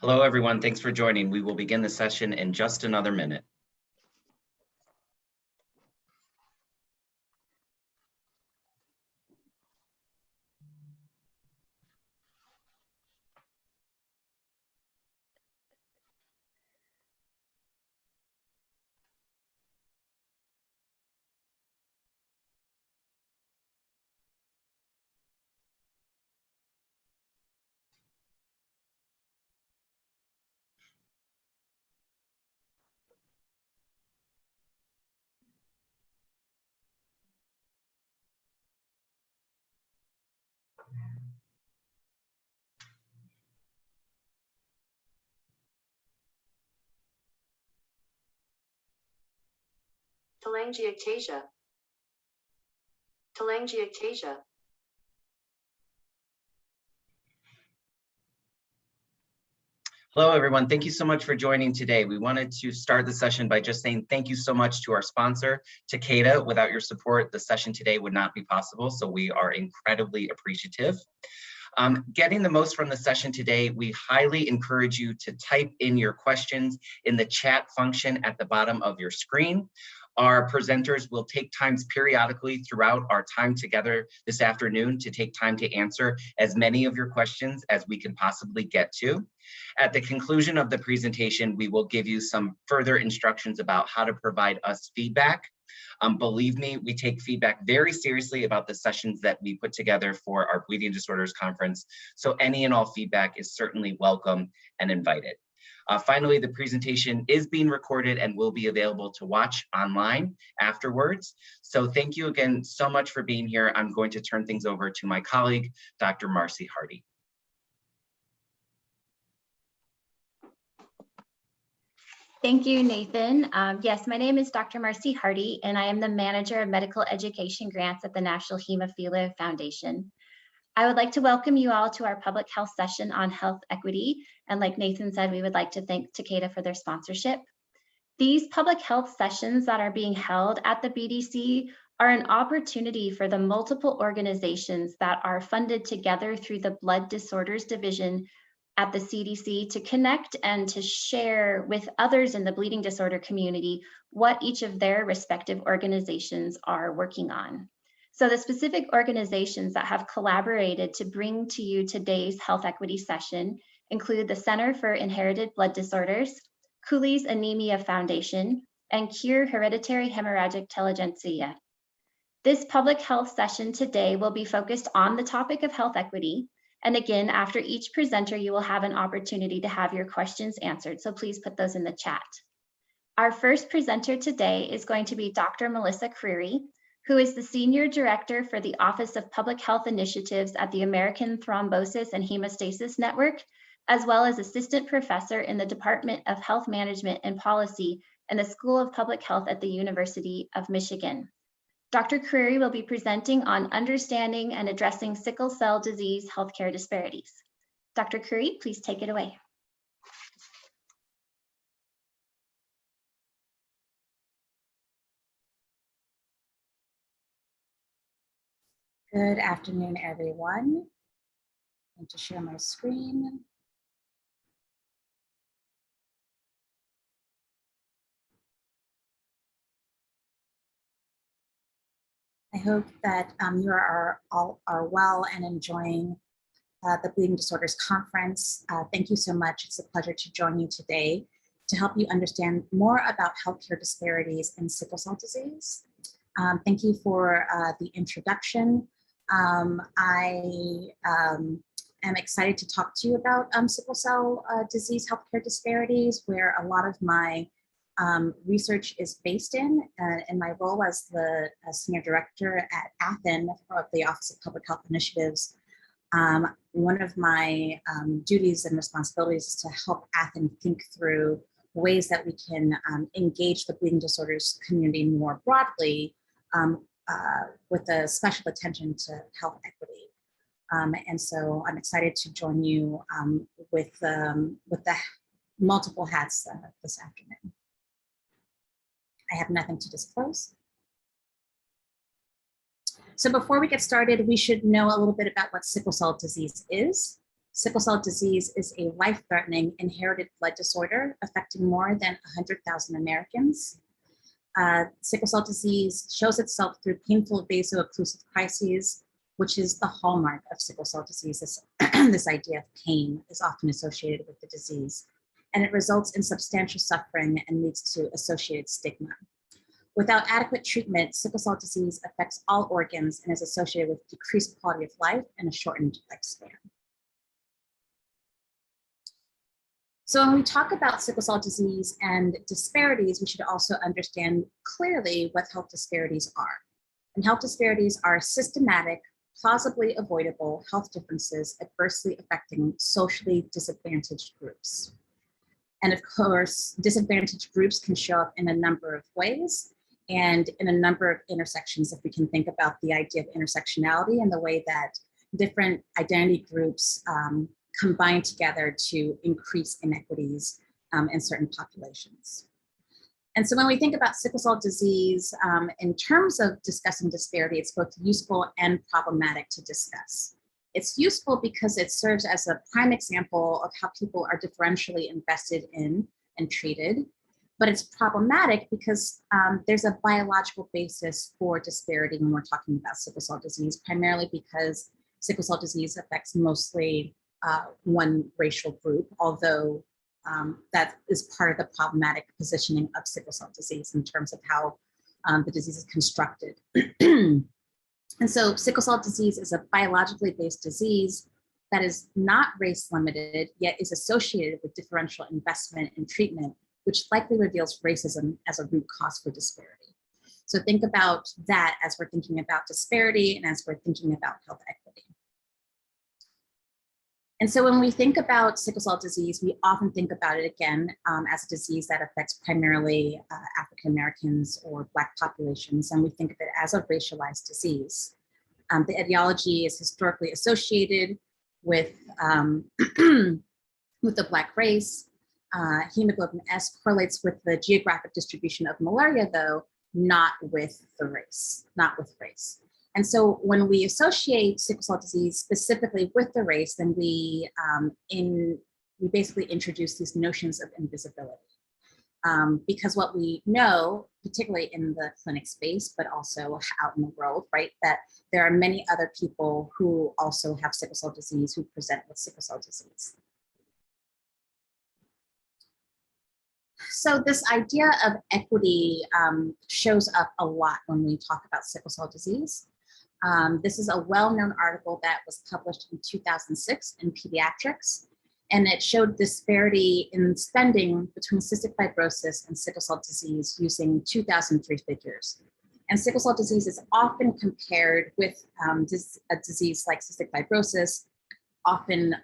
Hello, everyone. Thanks for joining. We will begin the session in just another minute. Telangiectasia. Telangiectasia. Hello, everyone. Thank you so much for joining today. We wanted to start the session by just saying thank you so much to our sponsor, Takeda. Without your support, the session today would not be possible, so we are incredibly appreciative. Getting the most from the session today, we highly encourage you to type in your questions in the chat function at the bottom of your screen. Our presenters will take times periodically throughout our time together this afternoon to take time to answer as many of your questions as we can possibly get to. At the conclusion of the presentation, we will give you some further instructions about how to provide us feedback. Believe me, we take feedback very seriously about the sessions that we put together for our Bleeding Disorders Conference. So any and all feedback is certainly welcome and invited. Finally, the presentation is being recorded and will be available to watch online afterwards. So thank you again so much for being here. I'm going to turn things over to my colleague, Dr. Marcy Hardy. Thank you, Nathan. Yes, my name is Dr. Marcy Hardy, and I am the Manager of Medical Education Grants at the National Hemophilia Foundation. I would like to welcome you all to our public health session on health equity. And like Nathan said, we would like to thank Takeda for their sponsorship. These public health sessions that are being held at the BDC are an opportunity for the multiple organizations that are funded together through the Blood Disorders Division at the CDC to connect and to share with others in the bleeding disorder community what each of their respective organizations are working on. So the specific organizations that have collaborated to bring to you today's health equity session include the Center for Inherited Blood Disorders, Cooley's Anemia Foundation, and Cure Hereditary Hemorrhagic Telangiectasia. This public health session today will be focused on the topic of health equity. And again, after each presenter, you will have an opportunity to have your questions answered. So please put those in the chat. Our first presenter today is going to be Dr. Melissa Creary, who is the Senior Director for the Office of Public Health Initiatives at the American Thrombosis and Hemostasis Network, as well as Assistant Professor in the Department of Health Management and Policy in the School of Public Health at the University of Michigan. Dr. Creary will be presenting on understanding and addressing sickle cell disease healthcare disparities. Dr. Creary, please take it away. Good afternoon, everyone. I'm going to share my screen. I hope that you all are well and enjoying the Bleeding Disorders Conference. Thank you so much. It's a pleasure to join you today to help you understand more about healthcare disparities in sickle cell disease. Thank you for the introduction. I am excited to talk to you about sickle cell disease healthcare disparities, where a lot of my research is based in my role as the Senior Director at ATHN of the Office of Public Health Initiatives. One of my duties and responsibilities is to help ATHN think through ways that we can engage the bleeding disorders community more broadly with a special attention to health equity. And so I'm excited to join you with the multiple hats this afternoon. I have nothing to disclose. So before we get started, we should know a little bit about what sickle cell disease is. Sickle cell disease is a life-threatening inherited blood disorder affecting more than 100,000 Americans. Sickle cell disease shows itself through painful vaso-occlusive crises, which is the hallmark of sickle cell disease. This idea of pain is often associated with the disease, and it results in substantial suffering and leads to associated stigma. Without adequate treatment, sickle cell disease affects all organs and is associated with decreased quality of life and a shortened lifespan. So when we talk about sickle cell disease and disparities, we should also understand clearly what health disparities are. And health disparities are systematic, plausibly avoidable health differences adversely affecting socially disadvantaged groups. And of course, disadvantaged groups can show up in a number of ways and in a number of intersections, if we can think about the idea of intersectionality and the way that different identity groups combine together to increase inequities in certain populations. And so when we think about sickle cell disease, in terms of discussing disparity, it's both useful and problematic to discuss. It's useful because it serves as a prime example of how people are differentially invested in and treated, but it's problematic because there's a biological basis for disparity when we're talking about sickle cell disease, primarily because sickle cell disease affects mostly one racial group, although that is part of the problematic positioning of sickle cell disease in terms of how the disease is constructed. And so sickle cell disease is a biologically based disease that is not race limited, yet is associated with differential investment in treatment, which likely reveals racism as a root cause for disparity. So think about that as we're thinking about disparity and as we're thinking about health equity. And so when we think about sickle cell disease, we often think about it again as a disease that affects primarily African Americans or Black populations, and we think of it as a racialized disease. The etiology is historically associated with, with the Black race. Hemoglobin S correlates with the geographic distribution of malaria, though, not with the race, not with race. And so when we associate sickle cell disease specifically with the race, then we basically introduce these notions of invisibility. Because what we know, particularly in the clinic space, but also out in the world, right, that there are many other people who also have sickle cell disease who present with sickle cell disease. So this idea of equity shows up a lot when we talk about sickle cell disease. This is a well-known article that was published in 2006 in Pediatrics, and it showed disparity in spending between cystic fibrosis and sickle cell disease using 2003 figures. And sickle cell disease is often compared with a disease like cystic fibrosis, often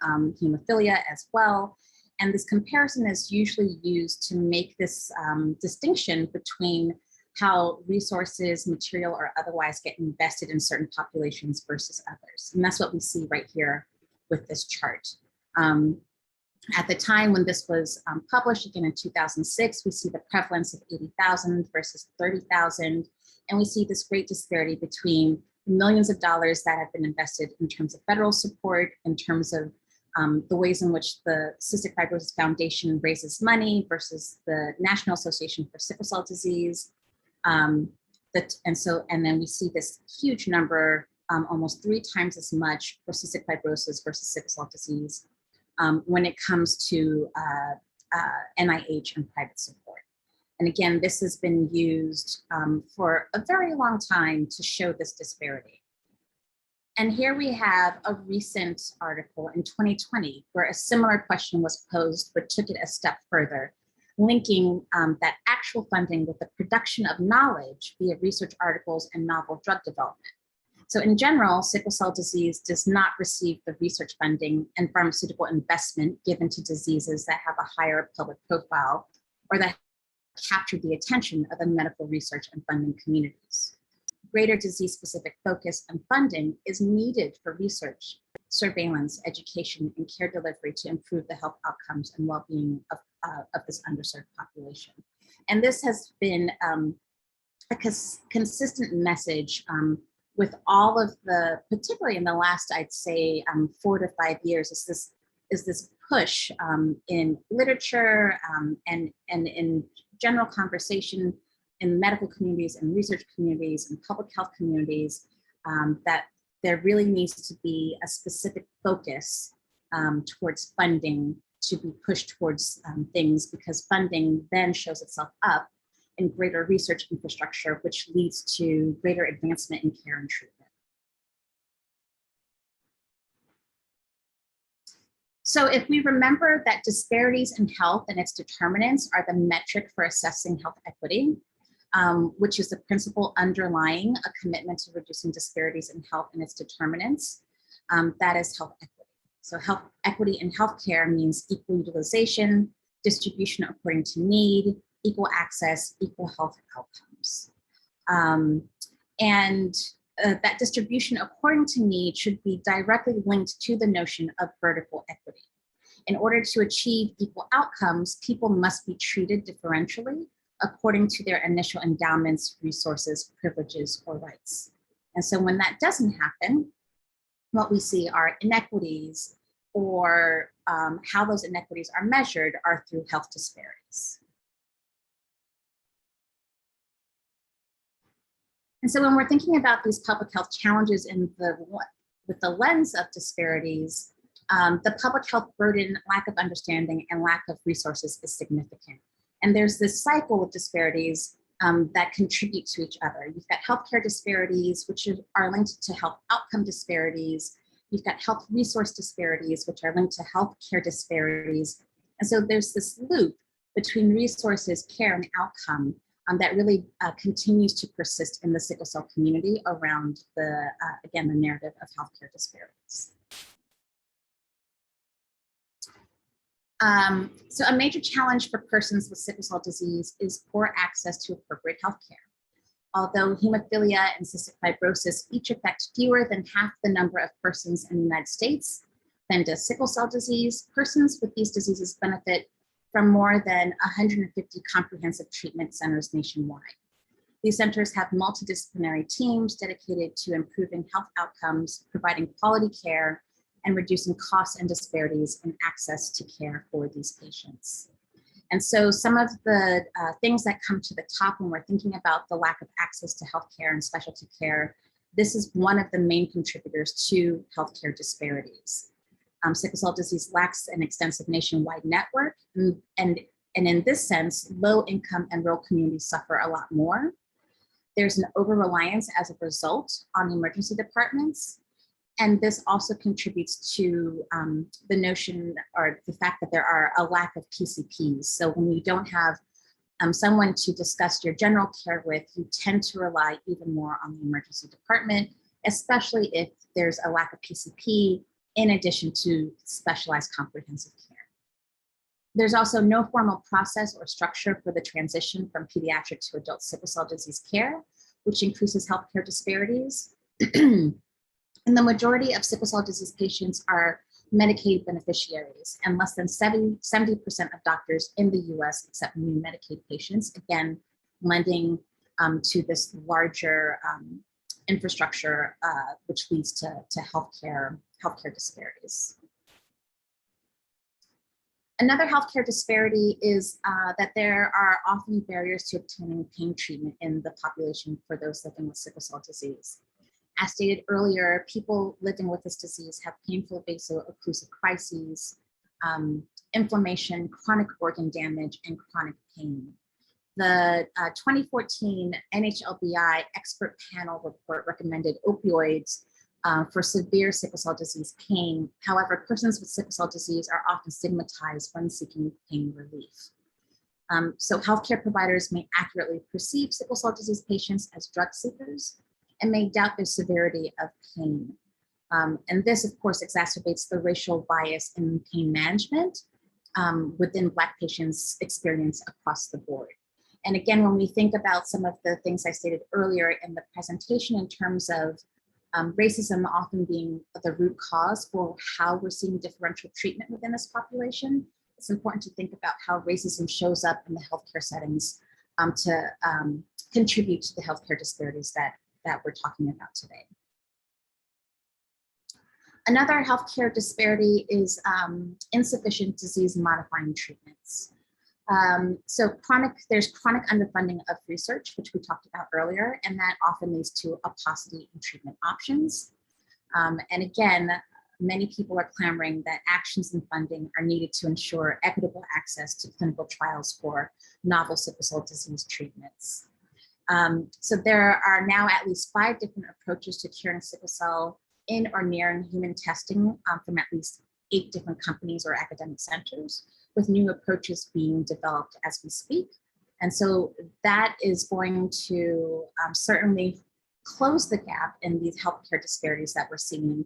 hemophilia as well. And this comparison is usually used to make this distinction between how resources, material, or otherwise get invested in certain populations versus others. And that's what we see right here with this chart. At the time when this was published, again in 2006, we see the prevalence of 80,000 versus 30,000. And we see this great disparity between millions of dollars that have been invested in terms of federal support, in terms of the ways in which the Cystic Fibrosis Foundation raises money versus the National Association for Sickle Cell Disease. And then we see this huge number, almost 3 times as much for cystic fibrosis versus sickle cell disease when it comes to NIH and private support. And again, this has been used for a very long time to show this disparity. And here we have a recent article in 2020 where a similar question was posed, but took it a step further, linking that actual funding with the production of knowledge via research articles and novel drug development. So in general, sickle cell disease does not receive the research funding and pharmaceutical investment given to diseases that have a higher public profile or that capture the attention of the medical research and funding communities. Greater disease-specific focus and funding is needed for research, surveillance, education, and care delivery to improve the health outcomes and well-being of this underserved population. And this has been a consistent message with all of the, particularly in the last, I'd say, 4 to 5 years, is this is this push in literature and in general conversation in medical communities and research communities and public health communities that there really needs to be a specific focus towards funding to be pushed towards things, because funding then shows itself up in greater research infrastructure, which leads to greater advancement in care and treatment. So if we remember that disparities in health and its determinants are the metric for assessing health equity, which is the principle underlying a commitment to reducing disparities in health and its determinants, that is health equity. So health equity in healthcare means equal utilization, distribution according to need, equal access, equal health outcomes. That distribution according to need should be directly linked to the notion of vertical equity. In order to achieve equal outcomes, people must be treated differentially according to their initial endowments, resources, privileges, or rights. And so when that doesn't happen, what we see are inequities, or how those inequities are measured are through health disparities. And so when we're thinking about these public health challenges with the lens of disparities, the public health burden, lack of understanding, and lack of resources is significant. And there's this cycle of disparities that contribute to each other. You've got healthcare disparities, which are linked to health outcome disparities. You've got health resource disparities, which are linked to healthcare disparities. And so there's this loop between resources, care, and outcome that really continues to persist in the sickle cell community around again, the narrative of healthcare disparities. So a major challenge for persons with sickle cell disease is poor access to appropriate healthcare. Although hemophilia and cystic fibrosis each affect fewer than half the number of persons in the United States than does sickle cell disease, persons with these diseases benefit from more than 150 comprehensive treatment centers nationwide. These centers have multidisciplinary teams dedicated to improving health outcomes, providing quality care, and reducing costs and disparities in access to care for these patients. And so some of the things that come to the top when we're thinking about the lack of access to healthcare and specialty care, this is one of the main contributors to healthcare disparities. Sickle cell disease lacks an extensive nationwide network, and in this sense, low income and rural communities suffer a lot more. There's an over-reliance as a result on emergency departments. And this also contributes to the notion or the fact that there are a lack of PCPs. So when you don't have someone to discuss your general care with, you tend to rely even more on the emergency department, especially if there's a lack of PCP in addition to specialized comprehensive care. There's also no formal process or structure for the transition from pediatric to adult sickle cell disease care, which increases healthcare disparities. And the majority of sickle cell disease patients are Medicaid beneficiaries, and less than 70% of doctors in the US accept new Medicaid patients, again, lending to this larger infrastructure, which leads to healthcare disparities. Another healthcare disparity is that there are often barriers to obtaining pain treatment in the population for those living with sickle cell disease. As stated earlier, people living with this disease have painful vaso-occlusive crises, inflammation, chronic organ damage, and chronic pain. The 2014 NHLBI expert panel report recommended opioids for severe sickle cell disease pain. However, persons with sickle cell disease are often stigmatized when seeking pain relief. So healthcare providers may accurately perceive sickle cell disease patients as drug seekers and may doubt the severity of pain. And this, of course, exacerbates the racial bias in pain management within Black patients' experience across the board. And again, when we think about some of the things I stated earlier in the presentation in terms of racism often being the root cause for how we're seeing differential treatment within this population, it's important to think about how racism shows up in the healthcare settings to contribute to the healthcare disparities that we're talking about today. Another healthcare disparity is insufficient disease-modifying treatments. There's chronic underfunding of research, which we talked about earlier, and that often leads to a paucity in treatment options. And again, many people are clamoring that actions and funding are needed to ensure equitable access to clinical trials for novel sickle cell disease treatments. So there are now at least 5 different approaches to curing sickle cell in or near human testing from at least 8 different companies or academic centers, with new approaches being developed as we speak. And so that is going to certainly close the gap in these healthcare disparities that we're seeing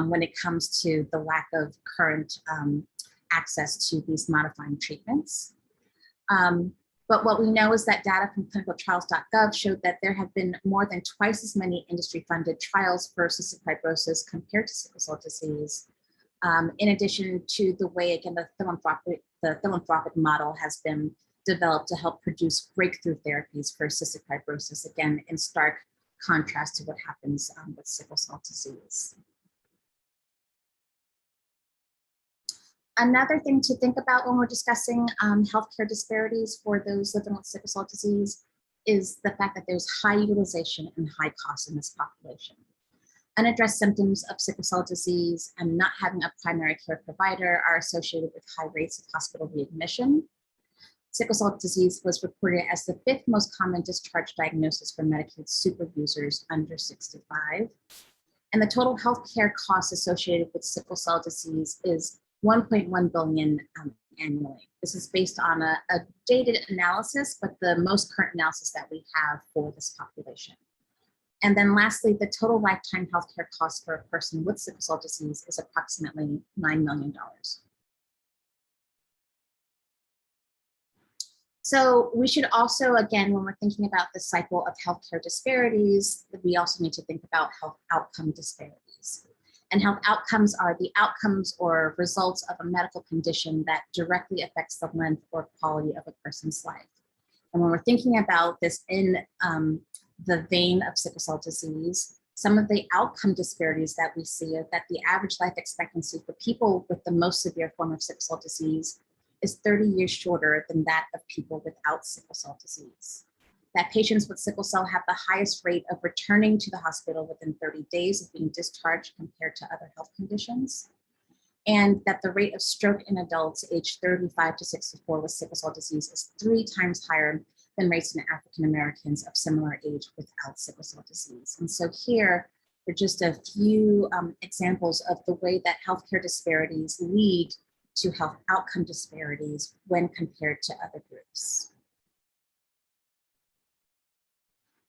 when it comes to the lack of current access to these modifying treatments. But what we know is that data from clinicaltrials.gov showed that there have been more than twice as many industry-funded trials for cystic fibrosis compared to sickle cell disease. In addition to the way, again, the philanthropic model has been developed to help produce breakthrough therapies for cystic fibrosis, again, in stark contrast to what happens with sickle cell disease. Another thing to think about when we're discussing healthcare disparities for those living with sickle cell disease is the fact that there's high utilization and high costs in this population. Unaddressed symptoms of sickle cell disease and not having a primary care provider are associated with high rates of hospital readmission. Sickle cell disease was reported as the 5th most common discharge diagnosis for Medicaid super users under 65. And the total healthcare costs associated with sickle cell disease is $1.1 billion annually. This is based on a dated analysis, but the most current analysis that we have for this population. And then lastly, the total lifetime healthcare cost for a person with sickle cell disease is approximately $9 million. So we should also, again, when we're thinking about the cycle of healthcare disparities, we also need to think about health outcome disparities. And health outcomes are the outcomes or results of a medical condition that directly affects the length or quality of a person's life. And when we're thinking about this in the vein of sickle cell disease, some of the outcome disparities that we see are that the average life expectancy for people with the most severe form of sickle cell disease is 30 years shorter than that of people without sickle cell disease. That patients with sickle cell have the highest rate of returning to the hospital within 30 days of being discharged compared to other health conditions. And that the rate of stroke in adults aged 35 to 64 with sickle cell disease is 3 times higher than rates in African Americans of similar age without sickle cell disease. And so here are just a few examples of the way that healthcare disparities lead to health outcome disparities when compared to other groups.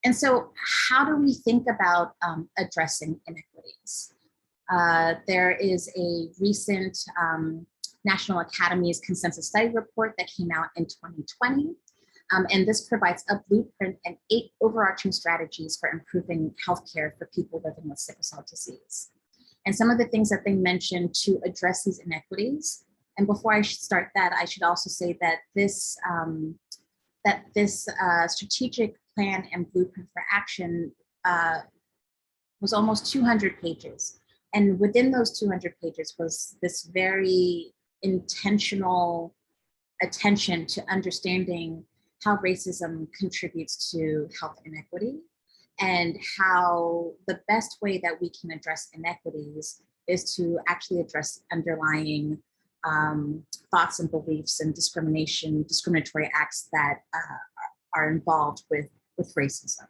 And so how do we think about addressing inequities? There is a recent National Academy's Consensus Study Report that came out in 2020. And this provides a blueprint and 8 overarching strategies for improving healthcare for people living with sickle cell disease. And some of the things that they mentioned to address these inequities. And before I start that, I should also say that this strategic plan and blueprint for action was almost 200 pages. And within those 200 pages was this very intentional attention to understanding how racism contributes to health inequity and how the best way that we can address inequities is to actually address underlying thoughts and beliefs and discriminatory acts that are involved with racism.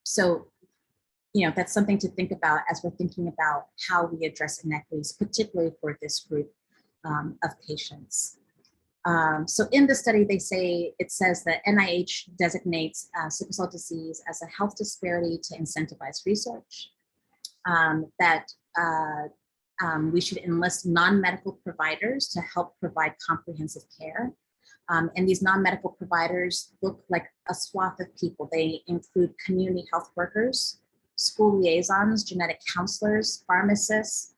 So, you know, that's something to think about as we're thinking about how we address inequities, particularly for this group of patients. So in the study, it says that NIH designates sickle cell disease as a health disparity to incentivize research, that we should enlist non-medical providers to help provide comprehensive care. And these non-medical providers look like a swath of people. They include community health workers, school liaisons, genetic counselors, pharmacists,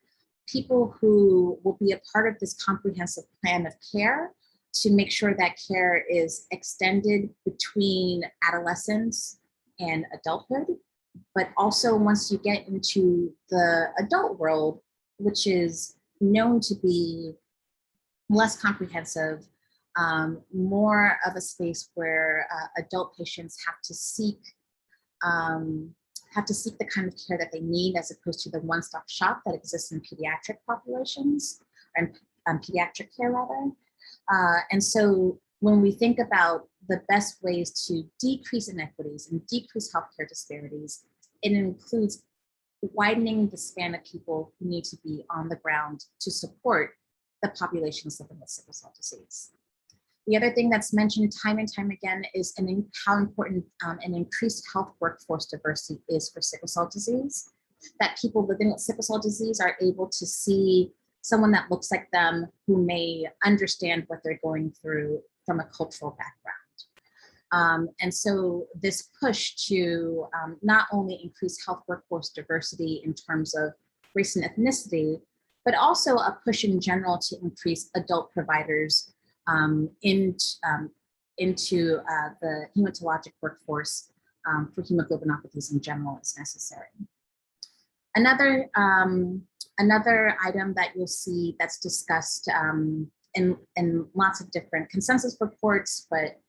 people who will be a part of this comprehensive plan of care to make sure that care is extended between adolescence and adulthood, But also once you get into the adult world, which is known to be less comprehensive, more of a space where adult patients have to seek the kind of care that they need, as opposed to the one-stop shop that exists in pediatric populations, or in pediatric care rather. And so when we think about the best ways to decrease inequities and decrease healthcare disparities, it includes widening the span of people who need to be on the ground to support the populations living with sickle cell disease. The other thing that's mentioned time and time again is how important an increased health workforce diversity is for sickle cell disease, that people living with sickle cell disease are able to see someone that looks like them who may understand what they're going through from a cultural background. And so this push to not only increase health workforce diversity in terms of race and ethnicity, but also a push in general to increase adult providers into the hematologic workforce for hemoglobinopathies in general is necessary. Another item that you'll see that's discussed in lots of different consensus reports, but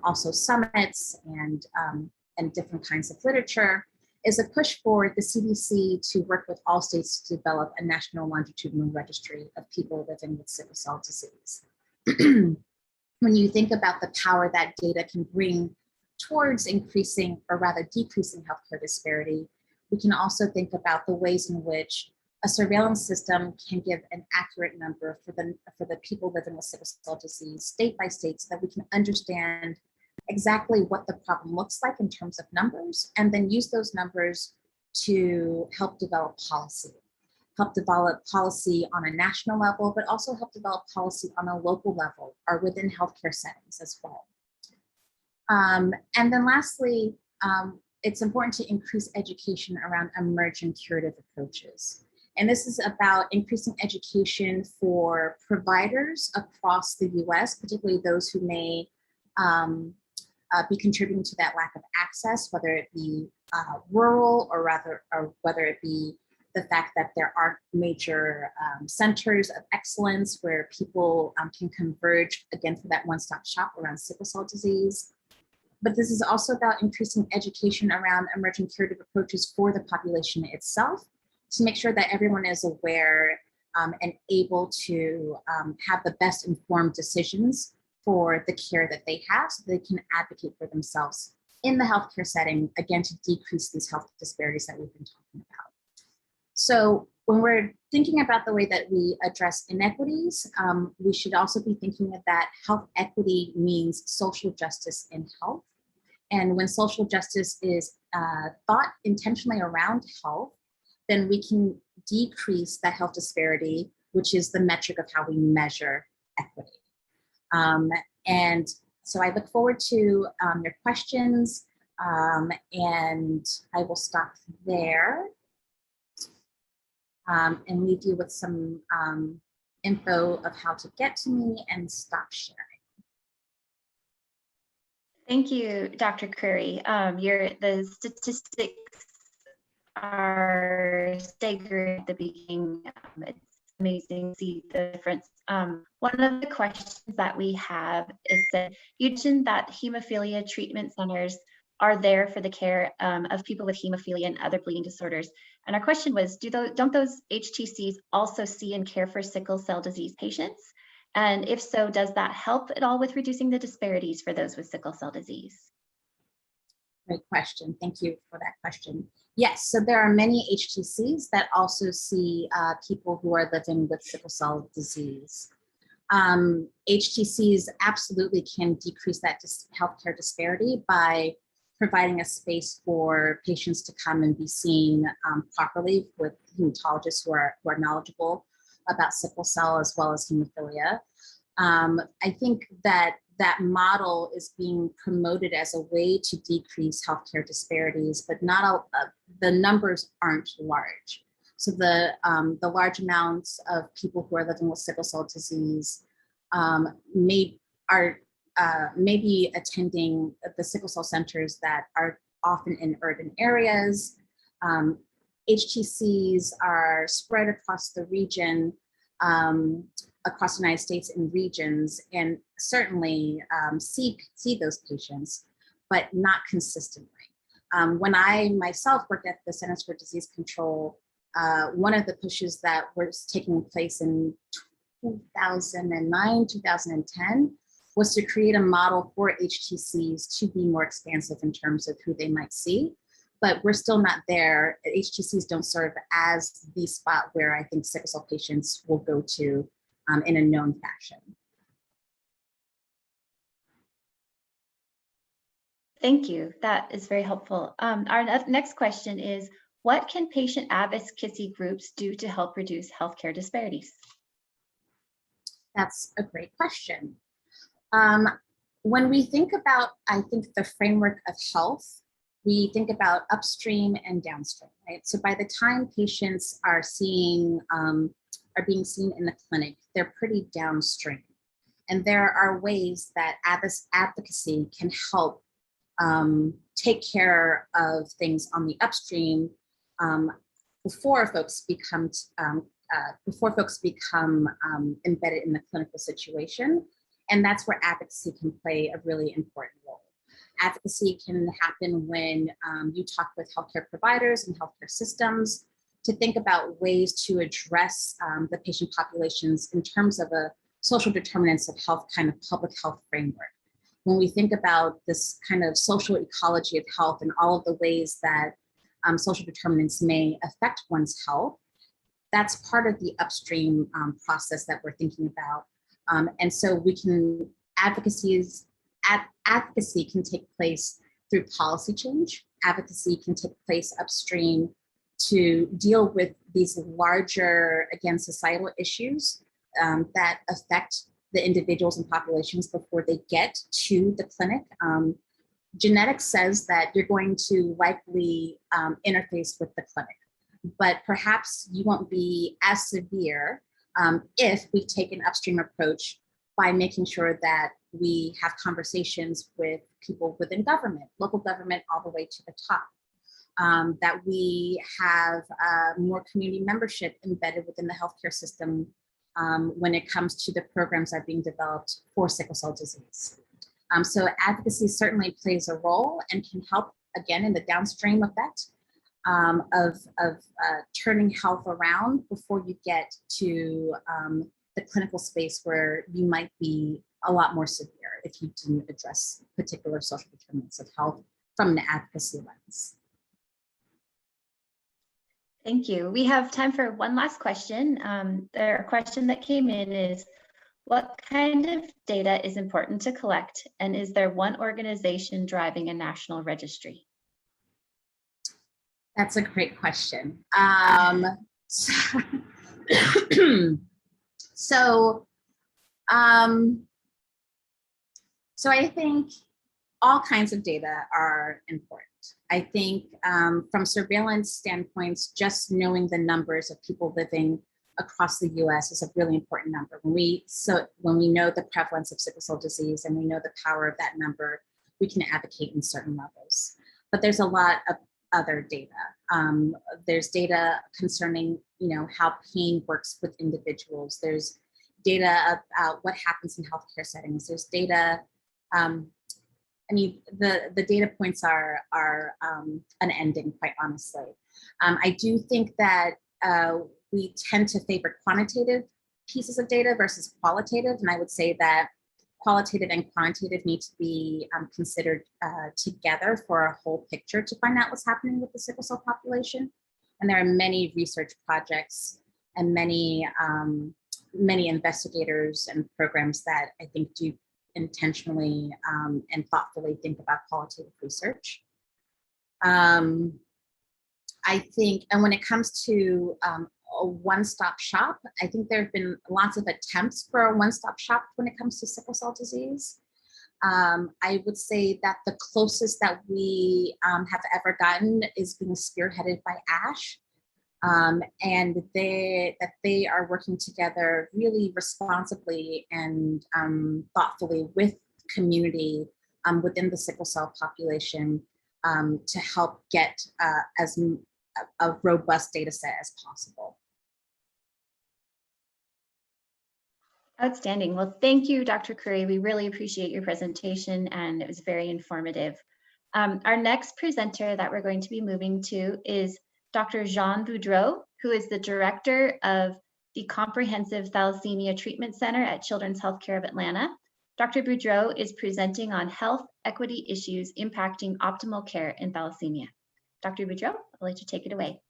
also summits and different kinds of literature, is a push for the CDC to work with all states to develop a national longitudinal registry of people living with sickle cell disease. When you think about the power that data can bring towards increasing, or rather decreasing, healthcare disparity, we can also think about the ways in which a surveillance system can give an accurate number for the people living with sickle cell disease state by state, so that we can understand exactly what the problem looks like in terms of numbers, and then use those numbers to help develop policy on a national level, but also help develop policy on a local level or within healthcare settings as well. And then lastly, it's important to increase education around emerging curative approaches. And this is about increasing education for providers across the US, particularly those who may be contributing to that lack of access, whether it be rural or whether it be the fact that there aren't major centers of excellence where people can converge again for that one-stop shop around sickle cell disease. But this is also about increasing education around emerging curative approaches for the population itself, to make sure that everyone is aware and able to have the best informed decisions for the care that they have, so they can advocate for themselves in the healthcare setting, again, to decrease these health disparities that we've been talking about. So when we're thinking about the way that we address inequities, we should also be thinking of that health equity means social justice in health. And when social justice is thought intentionally around health, then we can decrease that health disparity, which is the metric of how we measure equity. And so I look forward to your questions, and I will stop there and leave you with some info of how to get to me and stop sharing. Thank you, Dr. Curry. The statistics are staggering at the beginning. It's amazing to see the difference. One of the questions that we have is that you mentioned that hemophilia treatment centers are there for the care of people with hemophilia and other bleeding disorders. And our question was, don't those HTCs also see and care for sickle cell disease patients? And if so, does that help at all with reducing the disparities for those with sickle cell disease? Great question. Thank you for that question. Yes, so there are many HTCs that also see people who are living with sickle cell disease. HTCs absolutely can decrease that healthcare disparity by providing a space for patients to come and be seen properly with hematologists who are knowledgeable about sickle cell as well as hemophilia. I think that model is being promoted as a way to decrease healthcare disparities, but the numbers aren't large. So the large amounts of people who are living with sickle cell disease may be attending the sickle cell centers that are often in urban areas. HTCs are spread across the region, across the United States in regions, and certainly see those patients, but not consistently. When I myself worked at the Centers for Disease Control, one of the pushes that was taking place in 2009, 2010 was to create a model for HTCs to be more expansive in terms of who they might see. But we're still not there. HTCs don't serve as the spot where I think sickle cell patients will go to in a known fashion. Thank you. That is very helpful. Our next question is, what can patient advocacy groups do to help reduce healthcare disparities? That's a great question. When we think about, I think, the framework of health, we think about upstream and downstream, right? So by the time patients are being seen in the clinic, they're pretty downstream. And there are ways that advocacy can help take care of things on the upstream before folks become embedded in the clinical situation. And that's where advocacy can play a really important role. Advocacy can happen when you talk with healthcare providers and healthcare systems to think about ways to address the patient populations in terms of a social determinants of health kind of public health framework. When we think about this kind of social ecology of health and all of the ways that social determinants may affect one's health, that's part of the upstream process that we're thinking about. And so advocacy can take place through policy change. Advocacy can take place upstream to deal with these larger, again, societal issues that affect the individuals and populations before they get to the clinic. Genetics says that you're going to likely interface with the clinic, but perhaps you won't be as severe if we take an upstream approach by making sure that we have conversations with people within government, local government, all the way to the top. That we have more community membership embedded within the healthcare system when it comes to the programs that are being developed for sickle cell disease. So advocacy certainly plays a role and can help, again, in the downstream effect of turning health around before you get to the clinical space where you might be a lot more severe if you didn't address particular social determinants of health from an advocacy lens. Thank you. We have time for one last question. The question that came in is, what kind of data is important to collect, and is there one organization driving a national registry? That's a great question. So I think all kinds of data are important. I think from surveillance standpoints, just knowing the numbers of people living across the US is a really important number. When we know the prevalence of sickle cell disease and we know the power of that number, we can advocate in certain levels. But there's a lot of other data. There's data concerning, how pain works with individuals. There's data about what happens in healthcare settings. There's data. The data points are unending, quite honestly. I do think that we tend to favor quantitative pieces of data versus qualitative, and I would say that qualitative and quantitative need to be considered together for a whole picture to find out what's happening with the sickle cell population. And there are many research projects and many investigators and programs that I think do intentionally and thoughtfully think about qualitative research. I think, and when it comes to a one-stop shop, I think there have been lots of attempts for a one-stop shop when it comes to sickle cell disease. I would say that the closest that we have ever gotten is being spearheaded by ASH. And they are working together really responsibly and thoughtfully with community within the sickle cell population to help get a robust data set as possible. Outstanding. Well, thank you, Dr. Curry. We really appreciate your presentation, and it was very informative. Our next presenter that we're going to be moving to is Dr. Jean Boudreau, who is the director of the Comprehensive Thalassemia Treatment Center at Children's Healthcare of Atlanta. Dr. Boudreau is presenting on health equity issues impacting optimal care in thalassemia. Dr. Boudreau, I'll let you take it away.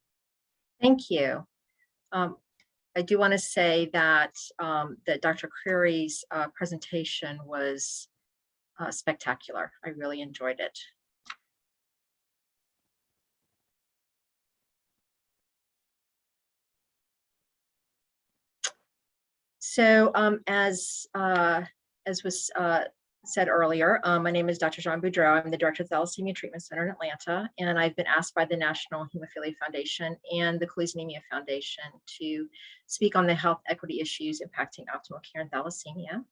Thank you. I do want to say that that Dr. Curry's presentation was spectacular. I really enjoyed it. So as was said earlier, my name is Dr. Jean Boudreau. I'm the director of the Thalassemia Treatment Center in Atlanta, and I've been asked by the National Hemophilia Foundation and the Thalassemia Foundation to speak on the health equity issues impacting optimal care in thalassemia.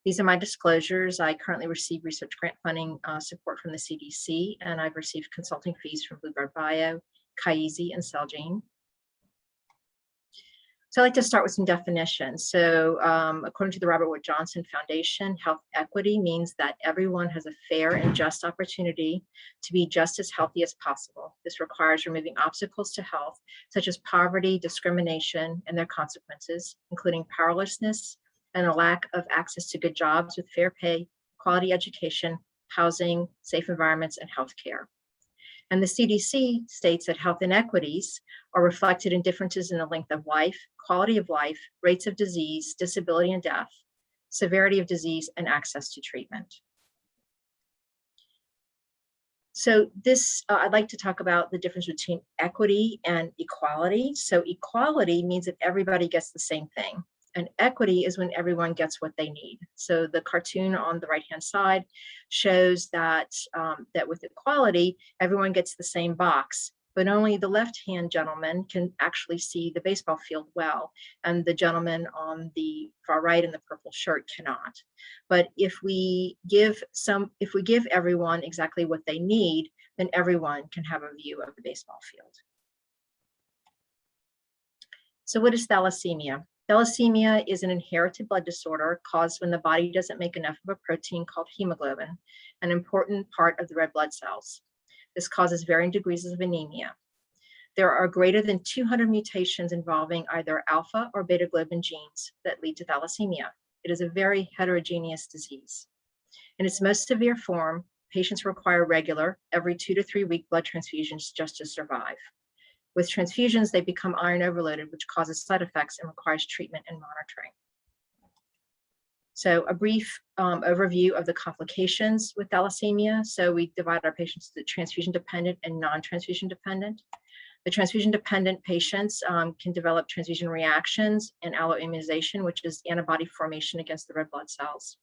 These are my disclosures. I currently receive research grant funding support from the CDC, and I've received consulting fees from Bluebird Bio, Chiesi, and Celgene. So I'd like to start with some definitions. So according to the Robert Wood Johnson Foundation, health equity means that everyone has a fair and just opportunity to be just as healthy as possible. This requires removing obstacles to health, such as poverty, discrimination, and their consequences, including powerlessness and a lack of access to good jobs with fair pay, quality education, housing, safe environments, and health care. And the CDC states that health inequities are reflected in differences in the length of life, quality of life, rates of disease, disability and death, severity of disease, and access to treatment. So this, I'd like to talk about the difference between equity and equality. So equality means that everybody gets the same thing. And equity is when everyone gets what they need. So the cartoon on the right-hand side shows that, that with equality, everyone gets the same box, but only the left-hand gentleman can actually see the baseball field well, and the gentleman on the far right in the purple shirt cannot. But if we give everyone exactly what they need, then everyone can have a view of the baseball field. So what is thalassemia? Thalassemia is an inherited blood disorder caused when the body doesn't make enough of a protein called hemoglobin, an important part of the red blood cells. This causes varying degrees of anemia. There are greater than 200 mutations involving either alpha or beta globin genes that lead to thalassemia. It is a very heterogeneous disease. In its most severe form, patients require regular, every 2 to 3 week blood transfusions just to survive. With transfusions, they become iron overloaded, which causes side effects and requires treatment and monitoring. So a brief overview of the complications with thalassemia. So we divide our patients into transfusion dependent and non-transfusion dependent. The transfusion dependent patients can develop transfusion reactions and alloimmunization, which is antibody formation against the red blood cells.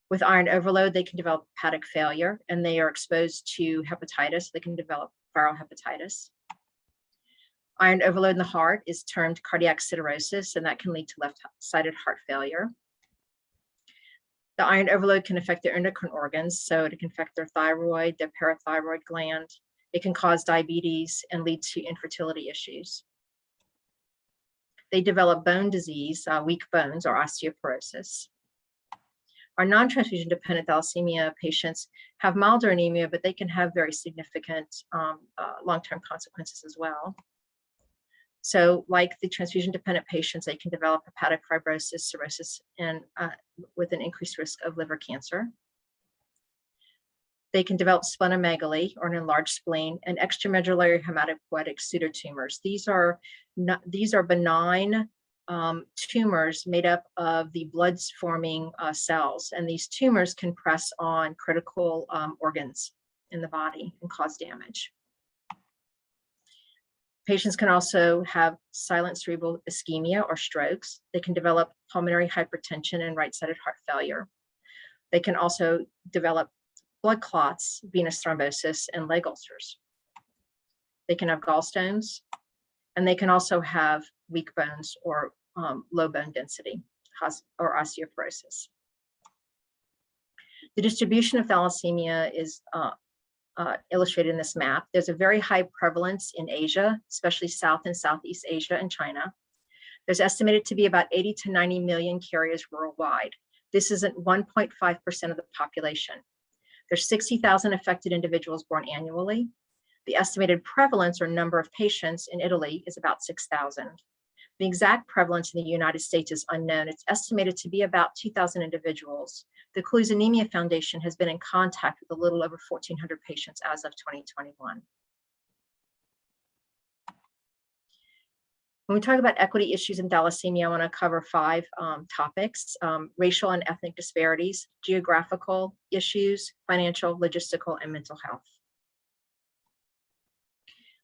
With iron overload, they can develop hepatic failure, and they are exposed to hepatitis. They can develop viral hepatitis. Iron overload in the heart is termed cardiac cirrhosis, and that can lead to left-sided heart failure. The iron overload can affect their endocrine organs, so it can affect their thyroid, their parathyroid gland. It can cause diabetes and lead to infertility issues. They develop bone disease, weak bones, or osteoporosis. Our non-transfusion dependent thalassemia patients have milder anemia, but they can have very significant long-term consequences as well. So like the transfusion dependent patients, they can develop hepatic fibrosis, cirrhosis, and with an increased risk of liver cancer. They can develop splenomegaly, or an enlarged spleen, and extramedullary hematopoietic pseudotumors. These are benign tumors made up of the blood-forming cells, and these tumors can press on critical organs in the body and cause damage. Patients can also have silent cerebral ischemia or strokes. They can develop pulmonary hypertension and right-sided heart failure. They can also develop blood clots, venous thrombosis, and leg ulcers. They can have gallstones, and they can also have weak bones or low bone density or osteoporosis. The distribution of thalassemia is illustrated in this map. There's a very high prevalence in Asia, especially South and Southeast Asia and China. There's estimated to be about 80 to 90 million carriers worldwide. This isn't 1.5% of the population. There's 60,000 affected individuals born annually. The estimated prevalence or number of patients in Italy is about 6,000. The exact prevalence in the United States is unknown. It's estimated to be about 2,000 individuals. The Cooley's Anemia Foundation has been in contact with a little over 1,400 patients as of 2021. When we talk about equity issues in thalassemia, I want to cover 5 topics: racial and ethnic disparities, geographical issues, financial, logistical, and mental health.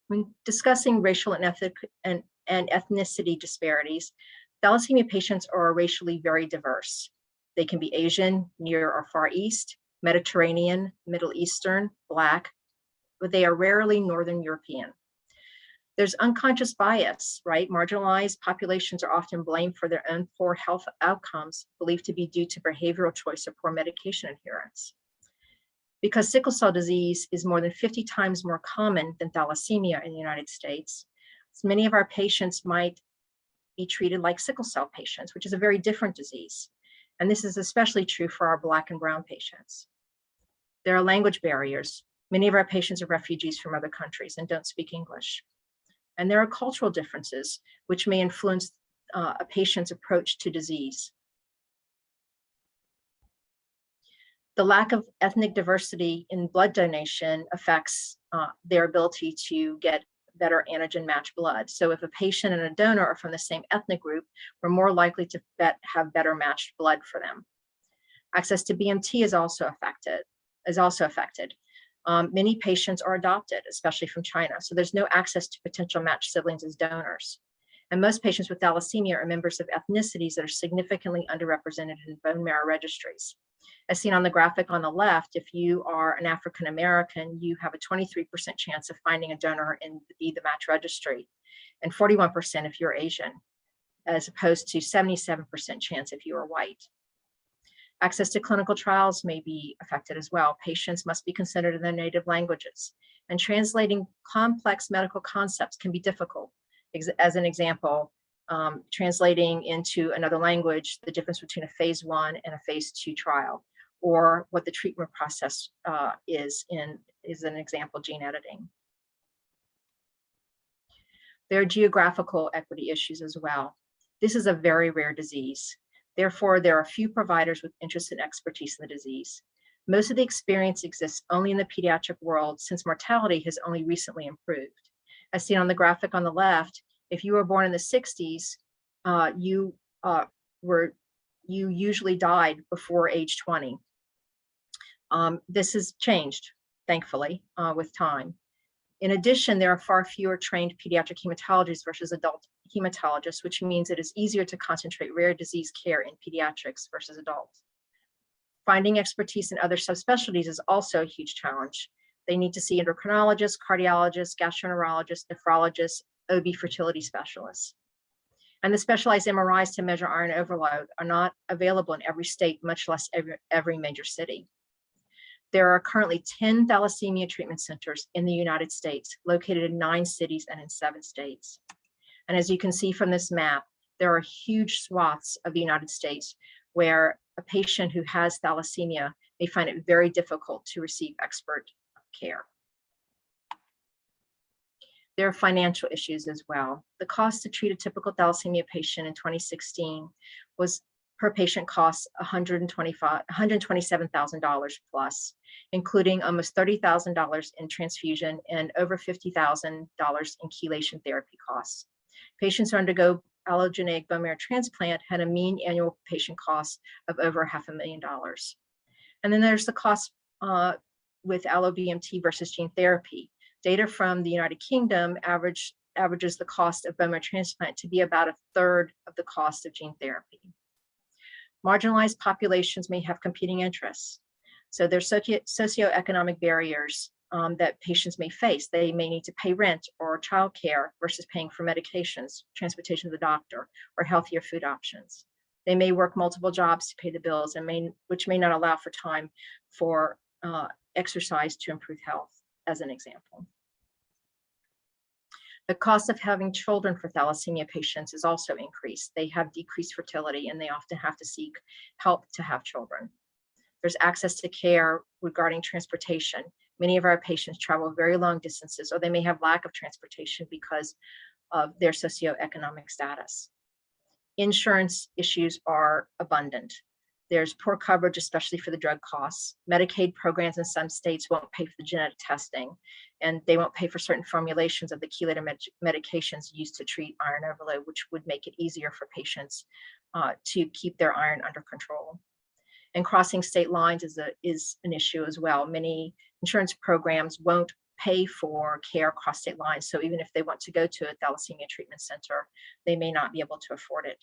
When discussing racial and ethnicity disparities, thalassemia patients are racially very diverse. They can be Asian, Near or Far East, Mediterranean, Middle Eastern, Black, but they are rarely Northern European. There's unconscious bias, right? Marginalized populations are often blamed for their own poor health outcomes, believed to be due to behavioral choice or poor medication adherence. Because sickle cell disease is more than 50 times more common than thalassemia in the United States, so many of our patients might be treated like sickle cell patients, which is a very different disease. And this is especially true for our Black and brown patients. There are language barriers. Many of our patients are refugees from other countries and don't speak English. And there are cultural differences which may influence a patient's approach to disease. The lack of ethnic diversity in blood donation affects their ability to get better antigen matched blood. So if a patient and a donor are from the same ethnic group, we're more likely to have better matched blood for them. Access to BMT is also affected. Many patients are adopted, especially from China, so there's no access to potential matched siblings as donors. And most patients with thalassemia are members of ethnicities that are significantly underrepresented in bone marrow registries. As seen on the graphic on the left, if you are an African American, you have a 23% chance of finding a donor in the match registry, and 41% if you're Asian, as opposed to 77% chance if you are white. Access to clinical trials may be affected as well. Patients must be considered in their native languages, and translating complex medical concepts can be difficult. As an example, translating into another language the difference between a phase 1 and a phase 2 trial, or what the treatment process is an example, gene editing. There are geographical equity issues as well. This is a very rare disease. Therefore, there are few providers with interest and expertise in the disease. Most of the experience exists only in the pediatric world, since mortality has only recently improved. As seen on the graphic on the left, if you were born in the 60s, you usually died before age 20. This has changed, thankfully, with time. In addition, there are far fewer trained pediatric hematologists versus adult hematologists, which means it is easier to concentrate rare disease care in pediatrics versus adults. Finding expertise in other subspecialties is also a huge challenge. They need to see endocrinologists, cardiologists, gastroenterologists, nephrologists, OB fertility specialists. And the specialized MRIs to measure iron overload are not available in every state, much less every major city. There are currently 10 thalassemia treatment centers in the United States, located in 9 cities and in 7 states. And as you can see from this map, there are huge swaths of the United States where a patient who has thalassemia may find it very difficult to receive expert care. There are financial issues as well. The cost to treat a typical thalassemia patient in 2016 was per patient costs $127,000 plus, including almost $30,000 in transfusion and over $50,000 in chelation therapy costs. Patients who undergo allogeneic bone marrow transplant had a mean annual patient cost of over $500,000. And then there's the cost with allo-BMT versus gene therapy. Data from the United Kingdom averages the cost of bone marrow transplant to be about 1/3 of the cost of gene therapy. Marginalized populations may have competing interests. So there's socioeconomic barriers that patients may face. They may need to pay rent or childcare versus paying for medications, transportation to the doctor, or healthier food options. They may work multiple jobs to pay the bills, and which may not allow for time for exercise to improve health, as an example. The cost of having children for thalassemia patients is also increased. They have decreased fertility, and they often have to seek help to have children. There's access to care regarding transportation. Many of our patients travel very long distances, or they may have lack of transportation because of their socioeconomic status. Insurance issues are abundant. There's poor coverage, especially for the drug costs. Medicaid programs in some states won't pay for the genetic testing, and they won't pay for certain formulations of the chelator medications used to treat iron overload, which would make it easier for patients to keep their iron under control. And crossing state lines is an issue as well. Many insurance programs won't pay for care across state lines, so even if they want to go to a thalassemia treatment center, they may not be able to afford it.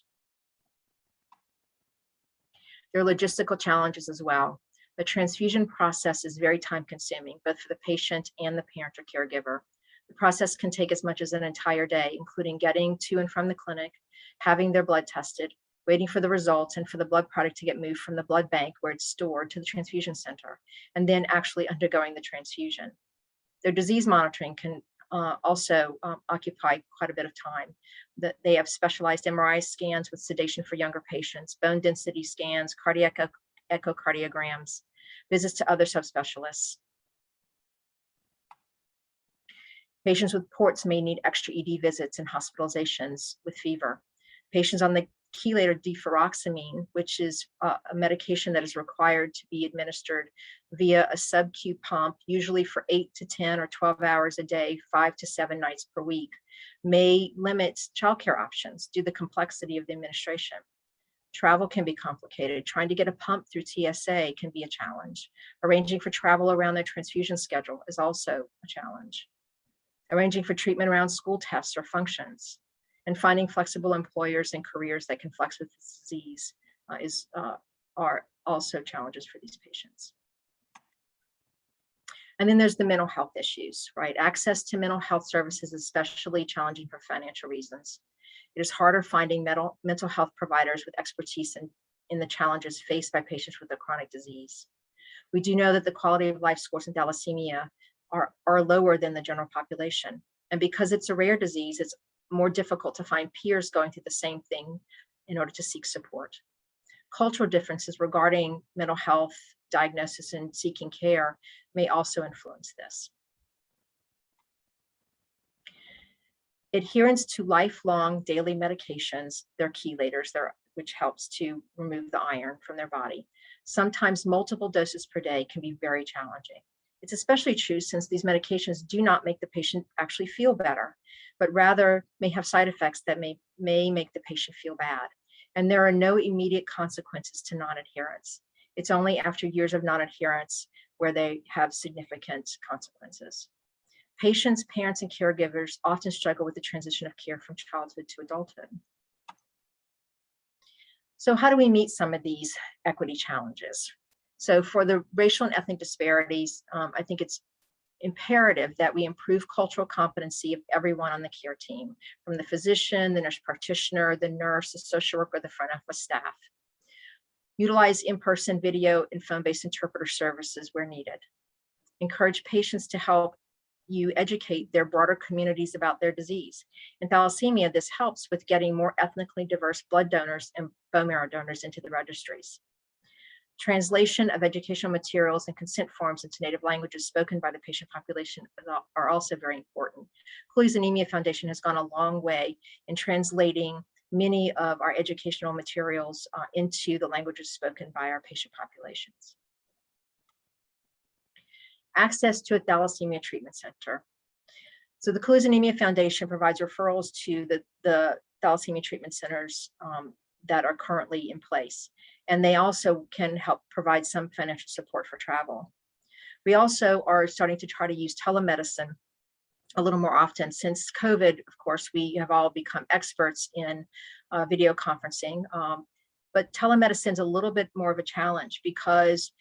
There are logistical challenges as well. The transfusion process is very time consuming, both for the patient and the parent or caregiver. The process can take as much as an entire day, including getting to and from the clinic, having their blood tested, waiting for the results, and for the blood product to get moved from the blood bank where it's stored to the transfusion center, and then actually undergoing the transfusion. Their disease monitoring can also occupy quite a bit of time. They have specialized MRI scans with sedation for younger patients, bone density scans, cardiac echocardiograms, visits to other subspecialists. Patients with ports may need extra ED visits and hospitalizations with fever. Patients on the chelator deferoxamine, which is a medication that is required to be administered via a sub-Q pump, usually for 8 to 10 or 12 hours a day, 5 to 7 nights per week, may limit childcare options due to the complexity of the administration. Travel can be complicated. Trying to get a pump through TSA can be a challenge. Arranging for travel around their transfusion schedule is also a challenge. Arranging for treatment around school tests or functions, and finding flexible employers and careers that can flex with this disease are also challenges for these patients. And then there's the mental health issues, right? Access to mental health services is especially challenging for financial reasons. It is harder finding mental health providers with expertise in the challenges faced by patients with a chronic disease. We do know that the quality of life scores in thalassemia are lower than the general population. And because it's a rare disease, it's more difficult to find peers going through the same thing in order to seek support. Cultural differences regarding mental health diagnosis and seeking care may also influence this. Adherence to lifelong daily medications, they're chelators, which helps to remove the iron from their body. Sometimes multiple doses per day can be very challenging. It's especially true since these medications do not make the patient actually feel better, but rather may have side effects that may make the patient feel bad. And there are no immediate consequences to non-adherence. It's only after years of non-adherence where they have significant consequences. Patients, parents, and caregivers often struggle with the transition of care from childhood to adulthood. So how do we meet some of these equity challenges? So for the racial and ethnic disparities, I think it's imperative that we improve cultural competency of everyone on the care team, from the physician, the nurse practitioner, the nurse, the social worker, the front office staff. Utilize in-person video and phone-based interpreter services where needed. Encourage patients to help you educate their broader communities about their disease. In thalassemia, this helps with getting more ethnically diverse blood donors and bone marrow donors into the registries. Translation of educational materials and consent forms into native languages spoken by the patient population are also very important. Cooley's Anemia Foundation has gone a long way in translating many of our educational materials into the languages spoken by our patient populations. Access to a thalassemia treatment center. So the Cooley's Anemia Foundation provides referrals to the thalassemia treatment centers that are currently in place. And they also can help provide some financial support for travel. We also are starting to try to use telemedicine a little more often. Since COVID, of course, we have all become experts in video conferencing, but telemedicine is a little bit more of a challenge because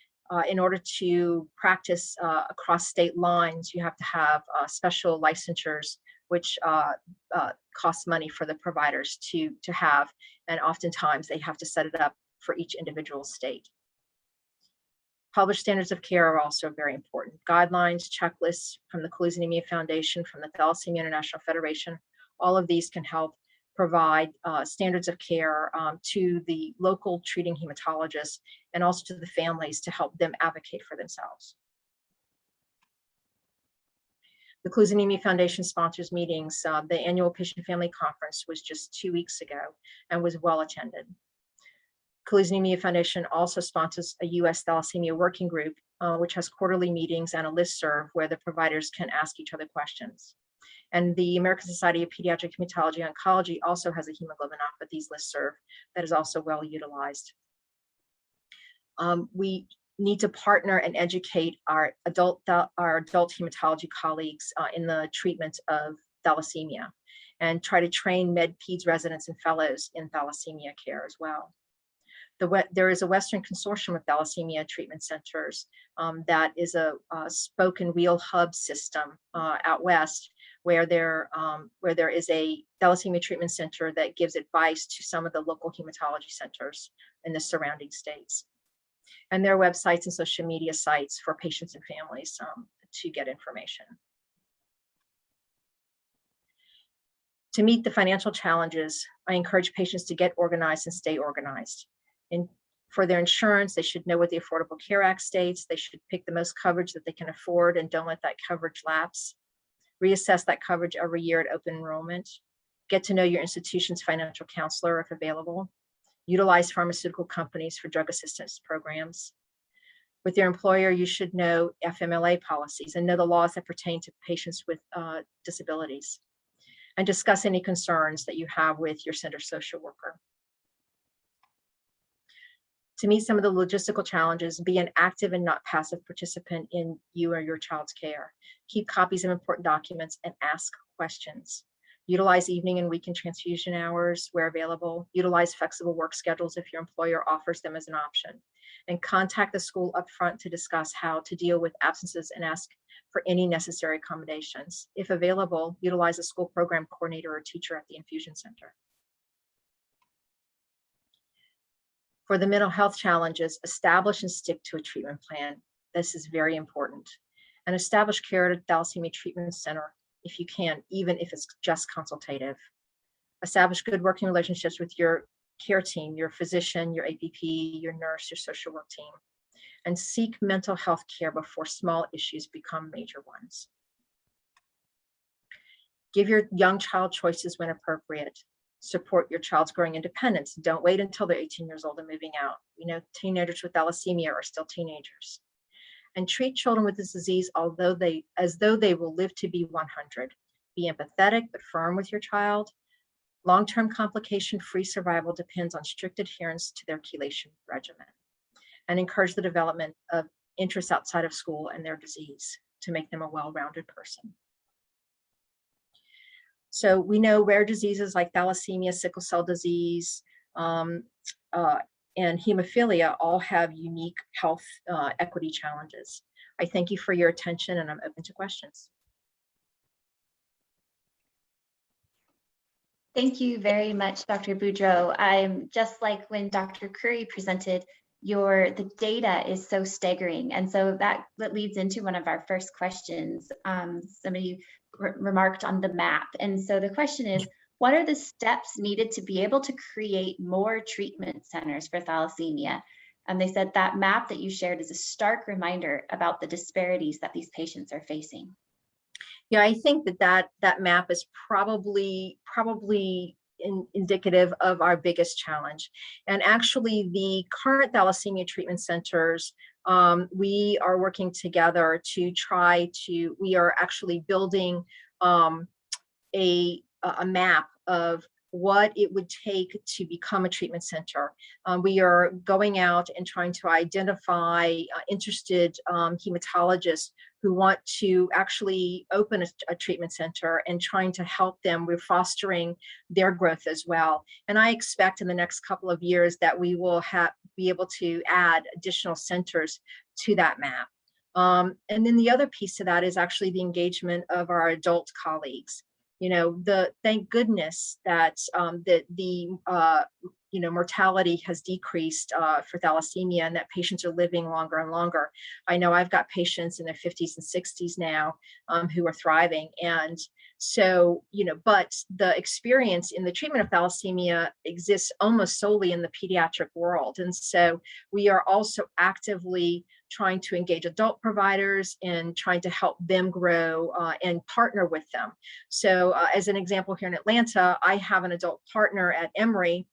in order to practice across state lines, you have to have special licensures which costs money for the providers to have, and oftentimes they have to set it up for each individual state. Published standards of care are also very important. Guidelines, checklists from the Thalassemia Foundation, from the Thalassemia International Federation, all of these can help provide standards of care to the local treating hematologists and also to the families to help them advocate for themselves. The Thalassemia Foundation sponsors meetings. The annual Patient Family Conference was just 2 weeks ago and was well attended. Thalassemia Foundation also sponsors a U.S. Thalassemia Working Group, which has quarterly meetings and a listserv where the providers can ask each other questions. And the American Society of Pediatric Hematology Oncology also has a hemoglobinopathies listserv that is also well utilized. We need to partner and educate our adult hematology colleagues in the treatment of thalassemia, and try to train med-peds residents and fellows in thalassemia care as well. There is a Western Consortium of Thalassemia Treatment Centers that is a spoke and wheel hub system out west, where there is a thalassemia treatment center that gives advice to some of the local hematology centers in the surrounding states. And their websites and social media sites for patients and families to get information. To meet the financial challenges, I encourage patients to get organized and stay organized. For their insurance, they should know what the Affordable Care Act states. They should pick the most coverage that they can afford and don't let that coverage lapse. Reassess that coverage every year at open enrollment. Get to know your institution's financial counselor if available. Utilize pharmaceutical companies for drug assistance programs. With your employer, you should know FMLA policies and know the laws that pertain to patients with disabilities. And discuss any concerns that you have with your center social worker. To meet some of the logistical challenges, be an active and not passive participant in you or your child's care. Keep copies of important documents and ask questions. Utilize evening and weekend transfusion hours where available. Utilize flexible work schedules if your employer offers them as an option. And contact the school upfront to discuss how to deal with absences and ask for any necessary accommodations. If available, utilize a school program coordinator or teacher at the infusion center. For the mental health challenges, establish and stick to a treatment plan. This is very important. And establish care at a thalassemia treatment center if you can, even if it's just consultative. Establish good working relationships with your care team, your physician, your APP, your nurse, your social work team. And seek mental health care before small issues become major ones. Give your young child choices when appropriate. Support your child's growing independence. Don't wait until they're 18 years old and moving out. You know, teenagers with thalassemia are still teenagers. And treat children with this disease as though they will live to be 100. Be empathetic but firm with your child. Long-term complication-free survival depends on strict adherence to their chelation regimen. And encourage the development of interests outside of school and their disease to make them a well-rounded person. So we know rare diseases like thalassemia, sickle cell disease, and hemophilia all have unique health equity challenges. I thank you for your attention and I'm open to questions. Thank you very much, Dr. Boudreau. I'm just like when Dr. Curry presented, the data is so staggering. And so that leads into one of our first questions. Somebody remarked on the map. And so the question is, what are the steps needed to be able to create more treatment centers for thalassemia? And they said that map that you shared is a stark reminder about the disparities that these patients are facing. Yeah, I think that map is probably indicative of our biggest challenge. And actually the current thalassemia treatment centers, we are working together to we are actually building a map of what it would take to become a treatment center. We are going out and trying to identify interested hematologists who want to actually open a treatment center and trying to help them with fostering their growth as well. And I expect in the next couple of years that we will be able to add additional centers to that map. And then the other piece to that is actually the engagement of our adult colleagues. thank goodness that mortality has decreased for thalassemia, and that patients are living longer and longer. I know I've got patients in their 50s and 60s now who are thriving. And so, but the experience in the treatment of thalassemia exists almost solely in the pediatric world. And so we are also actively trying to engage adult providers and trying to help them grow and partner with them. So as an example, here in Atlanta, I have an adult partner at Emory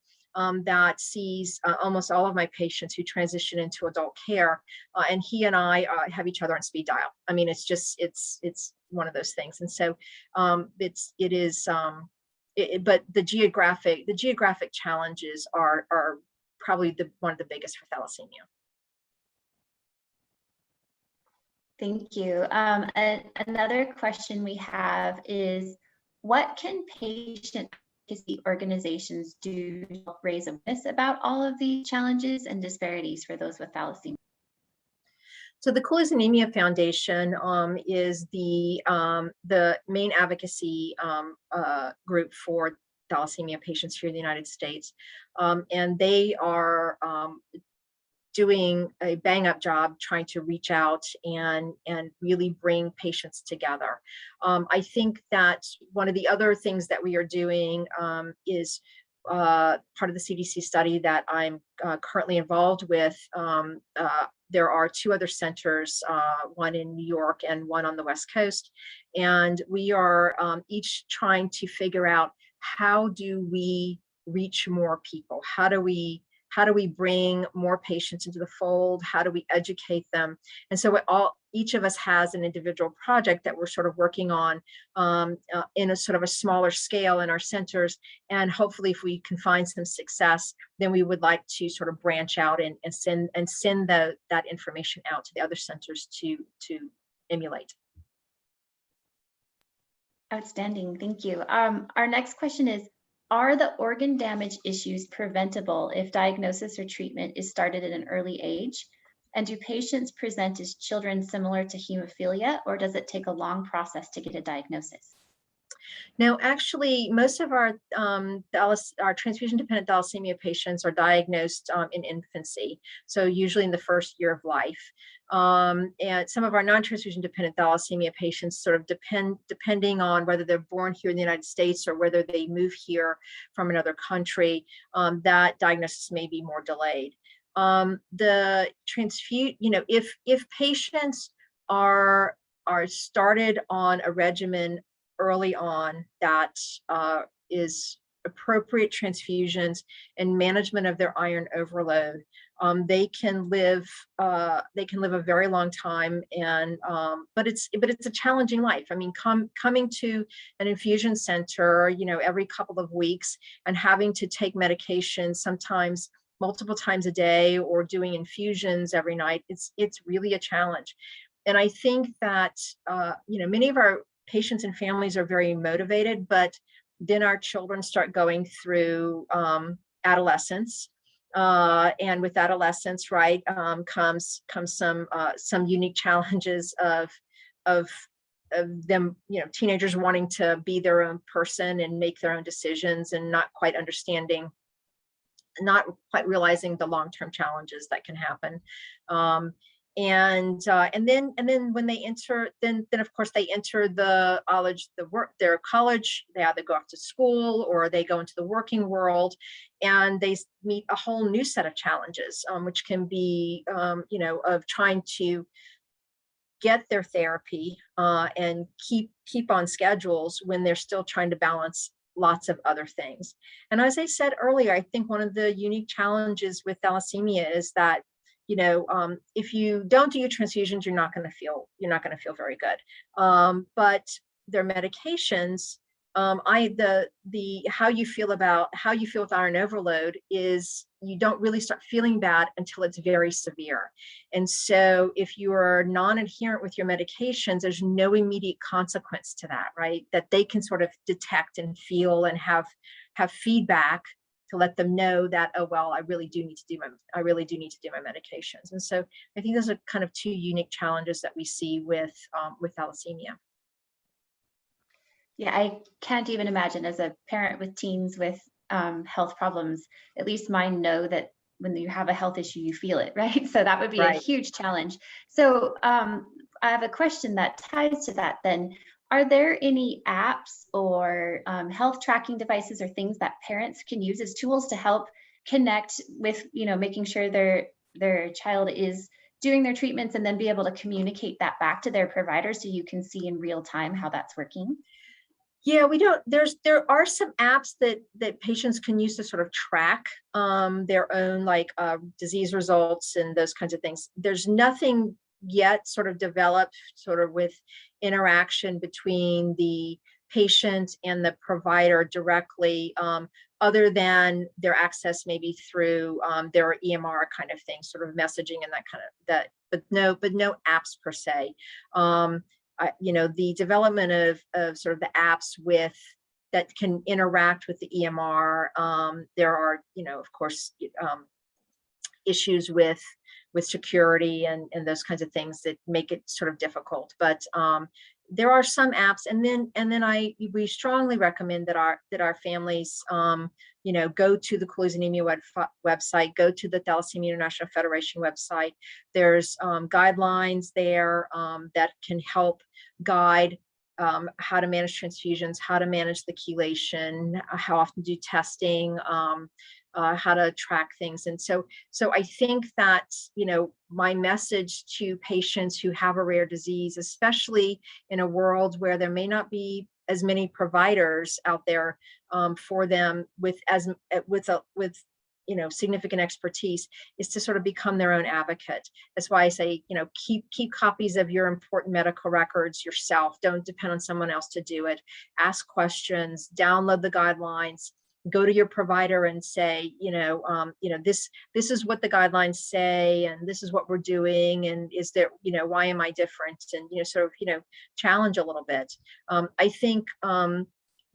that sees almost all of my patients who transition into adult care, and he and I have each other on speed dial. I mean, it's one of those things. And so but the geographic challenges are probably one of the biggest for thalassemia. Thank you. Another question we have is, what can patient advocacy organizations do to help raise awareness about all of these challenges and disparities for those with thalassemia? So the Cooley's Anemia Foundation is the main advocacy group for thalassemia patients here in the United States, and they are doing a bang-up job trying to reach out and really bring patients together. I think that one of the other things that we are doing is part of the CDC study that I'm currently involved with. There are 2 other centers, one in New York and one on the West Coast, and we are each trying to figure out, how do we reach more people? How do we bring more patients into the fold? How do we educate them? And so each of us has an individual project that we're sort of working on in a sort of a smaller scale in our centers. And hopefully, if we can find some success, then we would like to sort of branch out and send that information out to the other centers to emulate. Outstanding, thank you. Our next question is, are the organ damage issues preventable if diagnosis or treatment is started at an early age? And do patients present as children similar to hemophilia, or does it take a long process to get a diagnosis? Now, actually, most of our transfusion-dependent thalassemia patients are diagnosed in infancy, so usually in the first year of life. And some of our non-transfusion-dependent thalassemia patients sort of depending on whether they're born here in the United States or whether they move here from another country, that diagnosis may be more delayed. If patients are started on a regimen early on that is appropriate transfusions and management of their iron overload, they can live a very long time. And but it's a challenging life. I mean, coming to an infusion center, every couple of weeks and having to take medications sometimes multiple times a day, or doing infusions every night, it's really a challenge. And I think that many of our patients and families are very motivated, but then our children start going through adolescence, and with adolescence, right, comes some unique challenges of them, teenagers wanting to be their own person and make their own decisions, and not quite realizing the long-term challenges that can happen. And then when they enter, then of course they enter their college. They either go off to school or they go into the working world, and they meet a whole new set of challenges, which can be of trying to get their therapy and keep on schedules when they're still trying to balance lots of other things. And as I said earlier, I think one of the unique challenges with thalassemia is that if you don't do your transfusions, you're not going to feel very good. But their medications, how you feel with iron overload is you don't really start feeling bad until it's very severe. And so if you are non-adherent with your medications, there's no immediate consequence to that, right? That they can sort of detect and feel and have feedback to let them know that, oh, well, I really do need to do my medications. And so I think those are kind of 2 unique challenges that we see with thalassemia. Yeah, I can't even imagine as a parent with teens with health problems, at least mine know that when you have a health issue, you feel it, right? So that would be a Right. huge challenge. So I have a question that ties to that then. Are there any apps or health tracking devices or things that parents can use as tools to help connect with, making sure their child is doing their treatments and then be able to communicate that back to their provider so you can see in real time how that's working? Yeah, we don't, there are some apps that patients can use to sort of track their own like disease results and those kinds of things. There's nothing yet sort of developed sort of with interaction between the patient and the provider directly, other than their access maybe through their EMR kind of thing, sort of messaging and that kind of that, but no apps per se. The development of sort of the apps with that can interact with the EMR. There are, of course, issues with security and those kinds of things that make it sort of difficult. But there are some apps, and then we strongly recommend that our families go to the Cooley's Anemia website, go to the Thalassemia International Federation website. There's guidelines there that can help guide how to manage transfusions, how to manage the chelation, how often do testing, how to track things. And so I think that, my message to patients who have a rare disease, especially in a world where there may not be as many providers out there for them with significant expertise, is to sort of become their own advocate. That's why I say, keep copies of your important medical records yourself. Don't depend on someone else to do it. Ask questions, download the guidelines, go to your provider and say, this is what the guidelines say, and this is what we're doing, and is there, why am I different? And challenge a little bit. I think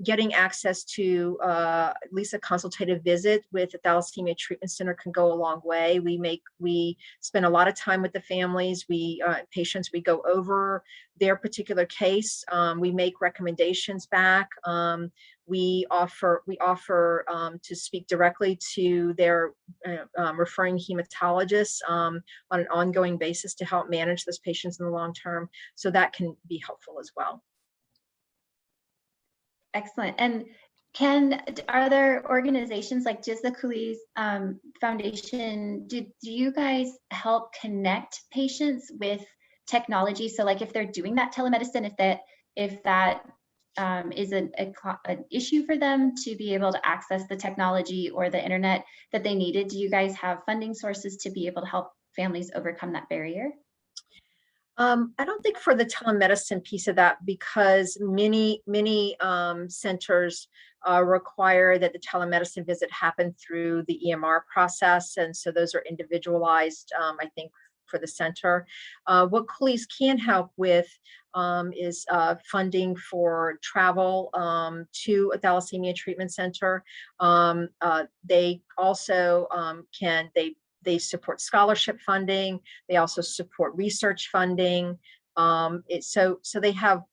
getting access to at least a consultative visit with a thalassemia treatment center can go a long way. We spend a lot of time with the families. Patients, we go over their particular case. We make recommendations back. We offer to speak directly to their referring hematologists on an ongoing basis to help manage those patients in the long term. So that can be helpful as well. Excellent. And are there organizations like just the Cooley's Foundation? Do you guys help connect patients with technology? So like if they're doing that telemedicine, if that is an issue for them to be able to access the technology or the internet that they needed, do you guys have funding sources to be able to help families overcome that barrier? I don't think for the telemedicine piece of that, because many centers require that the telemedicine visit happen through the EMR process, and so those are individualized, I think, for the center. What Cooley's can help with is funding for travel to a thalassemia treatment center. They also they support scholarship funding. They also support research funding. So they have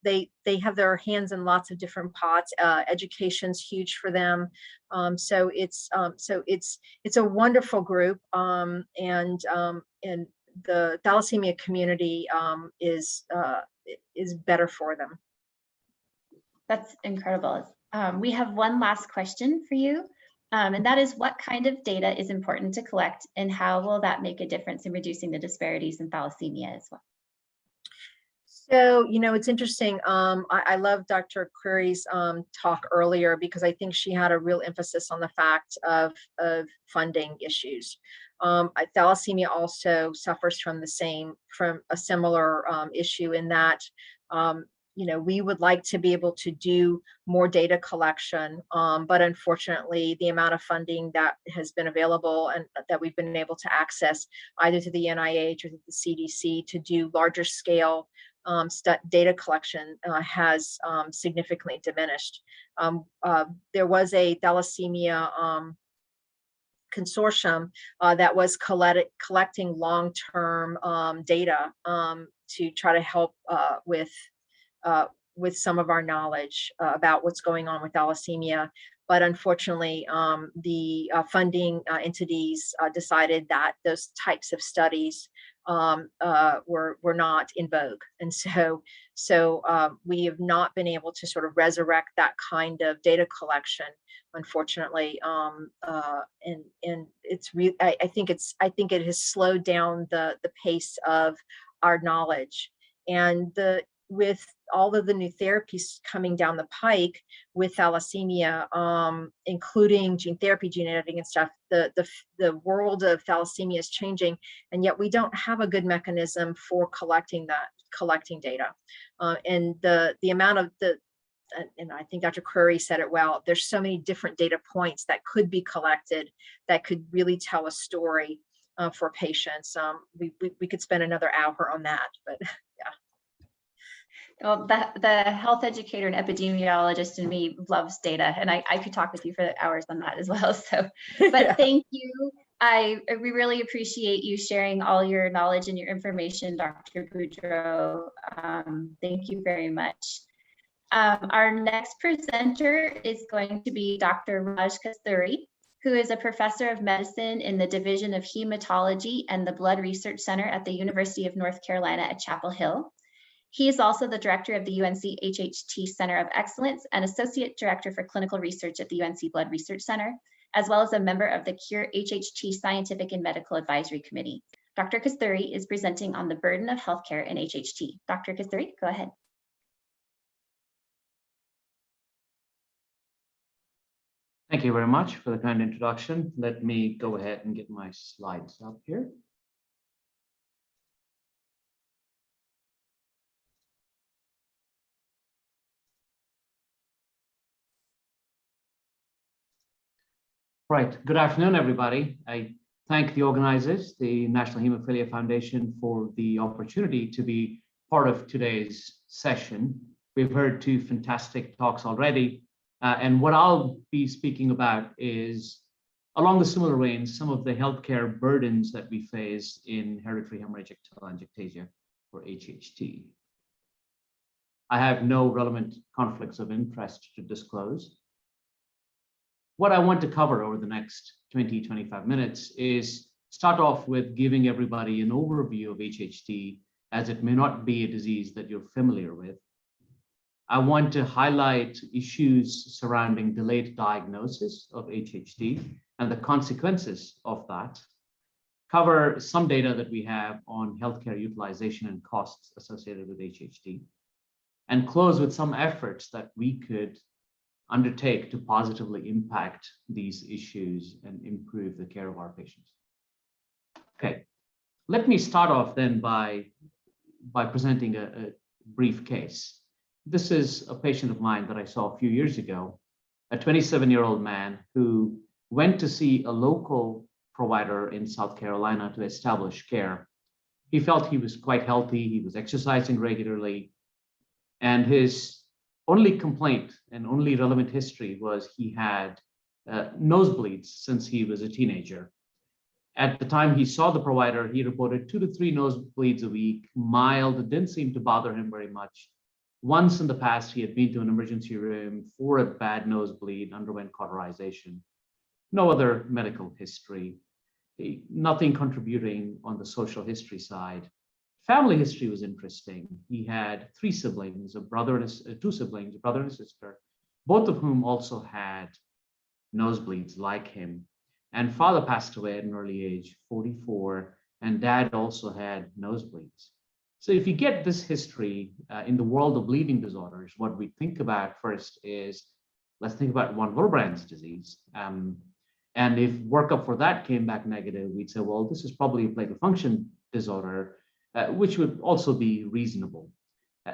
their hands in lots of different pots. Education's huge for them. So it's a wonderful group. And the thalassemia community is better for them. That's incredible. We have one last question for you. And that is, what kind of data is important to collect, and how will that make a difference in reducing the disparities in thalassemia as well? So, it's interesting. I love Dr. Query's talk earlier, because I think she had a real emphasis on the fact of funding issues. Thalassemia also suffers from a similar issue in that we would like to be able to do more data collection, but unfortunately, the amount of funding that has been available and that we've been able to access either through the NIH or through the CDC to do larger scale data collection has significantly diminished. There was a thalassemia consortium that was collecting long-term data to try to help with with some of our knowledge about what's going on with thalassemia. But unfortunately, the funding entities decided that those types of studies were not in vogue, and so we have not been able to sort of resurrect that kind of data collection, unfortunately. And it's really, I think it has slowed down the pace of our knowledge, and with all of the new therapies coming down the pike with thalassemia, including gene therapy, gene editing and stuff, the world of thalassemia is changing, and yet we don't have a good mechanism for collecting data. And the amount of and I think Dr. Curry said it well, there's so many different data points that could be collected that could really tell a story for patients. We could spend another hour on that, but yeah. Well, the health educator and epidemiologist in me loves data, and I could talk with you for hours on that as well. So, but Yeah. thank you. We really appreciate you sharing all your knowledge and your information, Dr. Boudreau. Thank you very much. Our next presenter is going to be Dr. Raj Kasturi, who is a professor of medicine in the Division of Hematology and the Blood Research Center at the University of North Carolina at Chapel Hill. He is also the director of the UNC HHT Center of Excellence and associate director for clinical research at the UNC Blood Research Center, as well as a member of the CURE HHT Scientific and Medical Advisory Committee. Dr. Kasturi is presenting on the burden of healthcare in HHT. Dr. Kasturi, go ahead. Thank you very much for the kind introduction. Let me go ahead and get my slides up here. Right, good afternoon, everybody. I thank the organizers, the National Hemophilia Foundation, for the opportunity to be part of today's session. We've heard two fantastic talks already, and what I'll be speaking about is, along the similar veins, some of the healthcare burdens that we face in hereditary hemorrhagic telangiectasia, or HHT. I have no relevant conflicts of interest to disclose. What I want to cover over the next 20-25 minutes is start off with giving everybody an overview of HHT, as it may not be a disease that you're familiar with. I want to highlight issues surrounding delayed diagnosis of HHT and the consequences of that. Cover some data that we have on healthcare utilization and costs associated with HHT, and close with some efforts that we could undertake to positively impact these issues and improve the care of our patients. Okay, let me start off then by presenting a brief case. This is a patient of mine that I saw a few years ago, a 27-year-old man who went to see a local provider in South Carolina to establish care. He felt he was quite healthy, he was exercising regularly, and his only complaint and only relevant history was he had nosebleeds since he was a teenager. At the time he saw the provider, he reported 2 to 3 nosebleeds a week, mild, it didn't seem to bother him very much. Once in the past, he had been to an emergency room for a bad nosebleed, underwent cauterization. No other medical history, nothing contributing on the social history side. Family history was interesting. He had 3 siblings, 2 siblings, a brother and a sister, both of whom also had nosebleeds like him. And father passed away at an early age, 44, and dad also had nosebleeds. So if you get this history in the world of bleeding disorders, what we think about first is, let's think about von Willebrand's disease. And if workup for that came back negative, we'd say, well, this is probably a platelet function disorder, which would also be reasonable.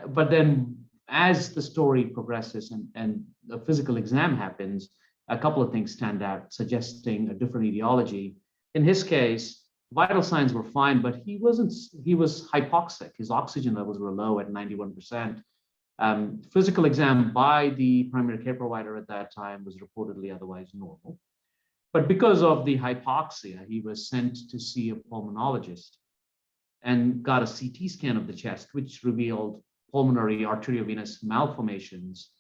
But then as the story progresses and the physical exam happens, a couple of things stand out, suggesting a different etiology. In his case, vital signs were fine, but he was hypoxic. His oxygen levels were low at 91%. Physical exam by the primary care provider at that time was reportedly otherwise normal. But because of the hypoxia, he was sent to see a pulmonologist and got a CT scan of the chest, which revealed pulmonary arteriovenous malformations.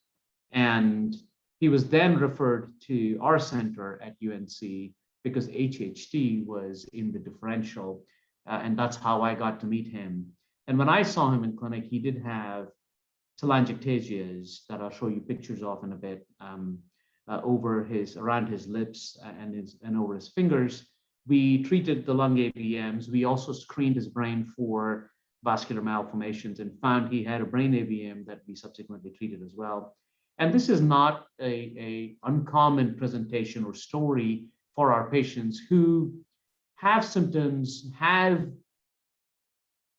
And he was then referred to our center at UNC because HHT was in the differential. And that's how I got to meet him. And when I saw him in clinic, he did have telangiectasias that I'll show you pictures of in a bit, around his lips and over his fingers. We treated the lung AVMs. We also screened his brain for vascular malformations and found he had a brain AVM that we subsequently treated as well. And this is not a uncommon presentation or story for our patients who have symptoms, have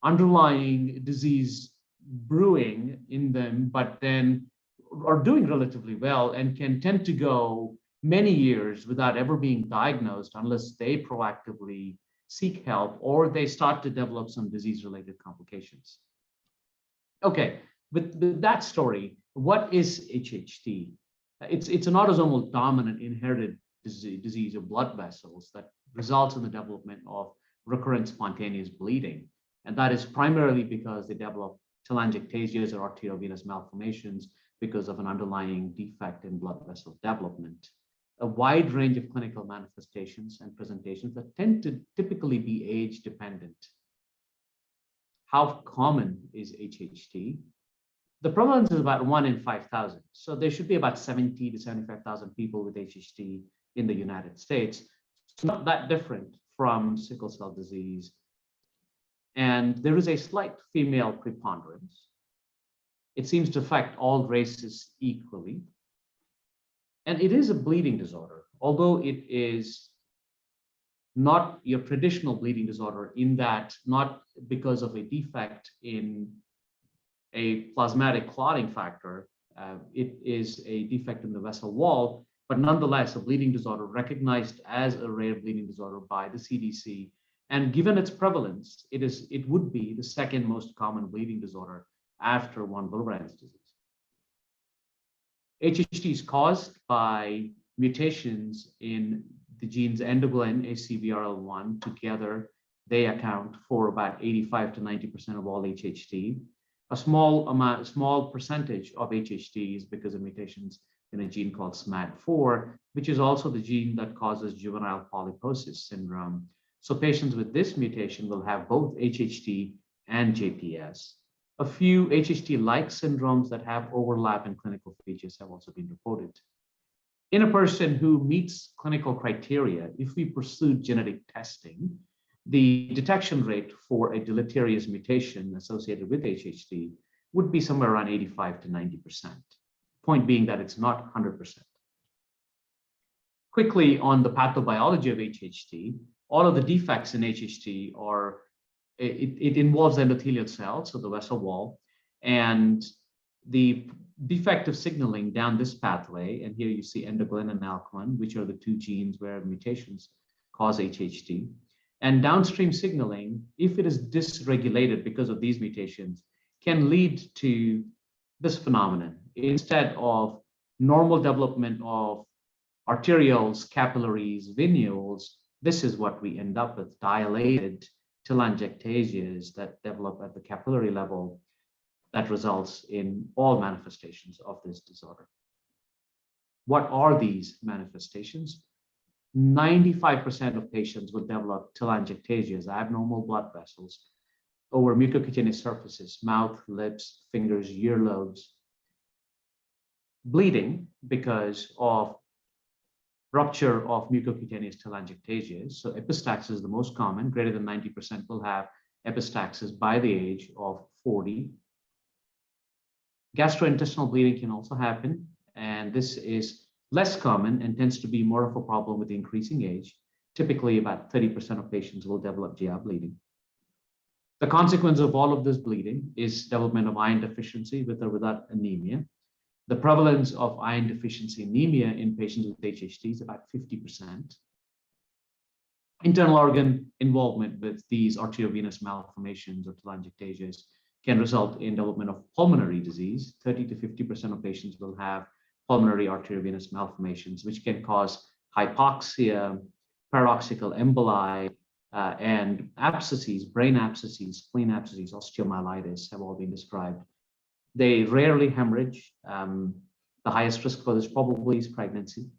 underlying disease brewing in them, but then are doing relatively well and can tend to go many years without ever being diagnosed unless they proactively seek help or they start to develop some disease-related complications. Okay, with that story, what is HHT? It's an autosomal dominant inherited disease of blood vessels that results in the development of recurrent spontaneous bleeding. And that is primarily because they develop telangiectasias or arteriovenous malformations because of an underlying defect in blood vessel development. A wide range of clinical manifestations and presentations that tend to typically be age dependent. How common is HHT? The prevalence is about 1 in 5,000. So there should be about 70 to 75,000 people with HHT in the United States. It's not that different from sickle cell disease. And there is a slight female preponderance. It seems to affect all races equally. And it is a bleeding disorder, although it is not your traditional bleeding disorder in that not because of a defect in a plasmatic clotting factor, it is a defect in the vessel wall, but nonetheless a bleeding disorder recognized as a rare bleeding disorder by the CDC. And given its prevalence, it would be the second most common bleeding disorder after von Willebrand's disease. HHT is caused by mutations in the genes endoglin, ACVRL1. Together, they account for about 85 to 90% of all HHT. A small percentage of HHT is because of mutations in a gene called SMAD4, which is also the gene that causes juvenile polyposis syndrome. So patients with this mutation will have both HHT and JPS. A few HHT-like syndromes that have overlap in clinical features have also been reported. In a person who meets clinical criteria, if we pursue genetic testing, the detection rate for a deleterious mutation associated with HHT would be somewhere around 85 to 90%. Point being that it's not 100%. Quickly on the pathobiology of HHT, all of the defects in HHT are, it involves endothelial cells, so the vessel wall, and the defective signaling down this pathway, and here you see endoglin and alkaline, which are the two genes where mutations cause HHT. And downstream signaling, if it is dysregulated because of these mutations, can lead to this phenomenon. Instead of normal development of arterioles, capillaries, venules, this is what we end up with, dilated telangiectasias that develop at the capillary level that results in all manifestations of this disorder. What are these manifestations? 95% of patients will develop telangiectasias, abnormal blood vessels, over mucocutaneous surfaces, mouth, lips, fingers, earlobes. Bleeding because of rupture of mucocutaneous telangiectasias. So epistaxis is the most common. Greater than 90% will have epistaxis by the age of 40. Gastrointestinal bleeding can also happen, and this is less common and tends to be more of a problem with increasing age. Typically, about 30% of patients will develop GI bleeding. The consequence of all of this bleeding is development of iron deficiency with or without anemia. The prevalence of iron deficiency anemia in patients with HHT is about 50%. Internal organ involvement with these arteriovenous malformations or telangiectasias can result in development of pulmonary disease. 30 to 50% of patients will have pulmonary arteriovenous malformations, which can cause hypoxia, paroxysmal emboli, and abscesses, brain abscesses, spleen abscesses, osteomyelitis have all been described They rarely hemorrhage. The highest risk for this probably is pregnancy,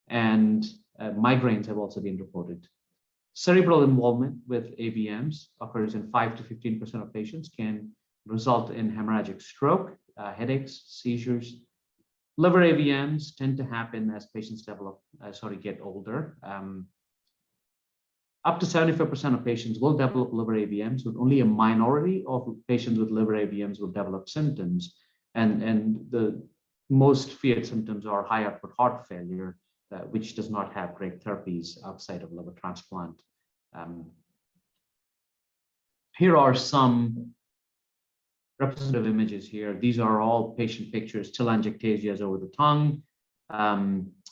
and migraines have also been reported. Cerebral involvement with AVMs occurs in 5 to 15% of patients, can result in hemorrhagic stroke, headaches, seizures. Liver AVMs tend to happen as patients get older. Up to 75% of patients will develop liver AVMs, with only a minority of patients with liver AVMs will develop symptoms. And the most feared symptoms are high output heart failure, which does not have great therapies outside of liver transplant. Here are some representative images here. These are all patient pictures, telangiectasias over the tongue,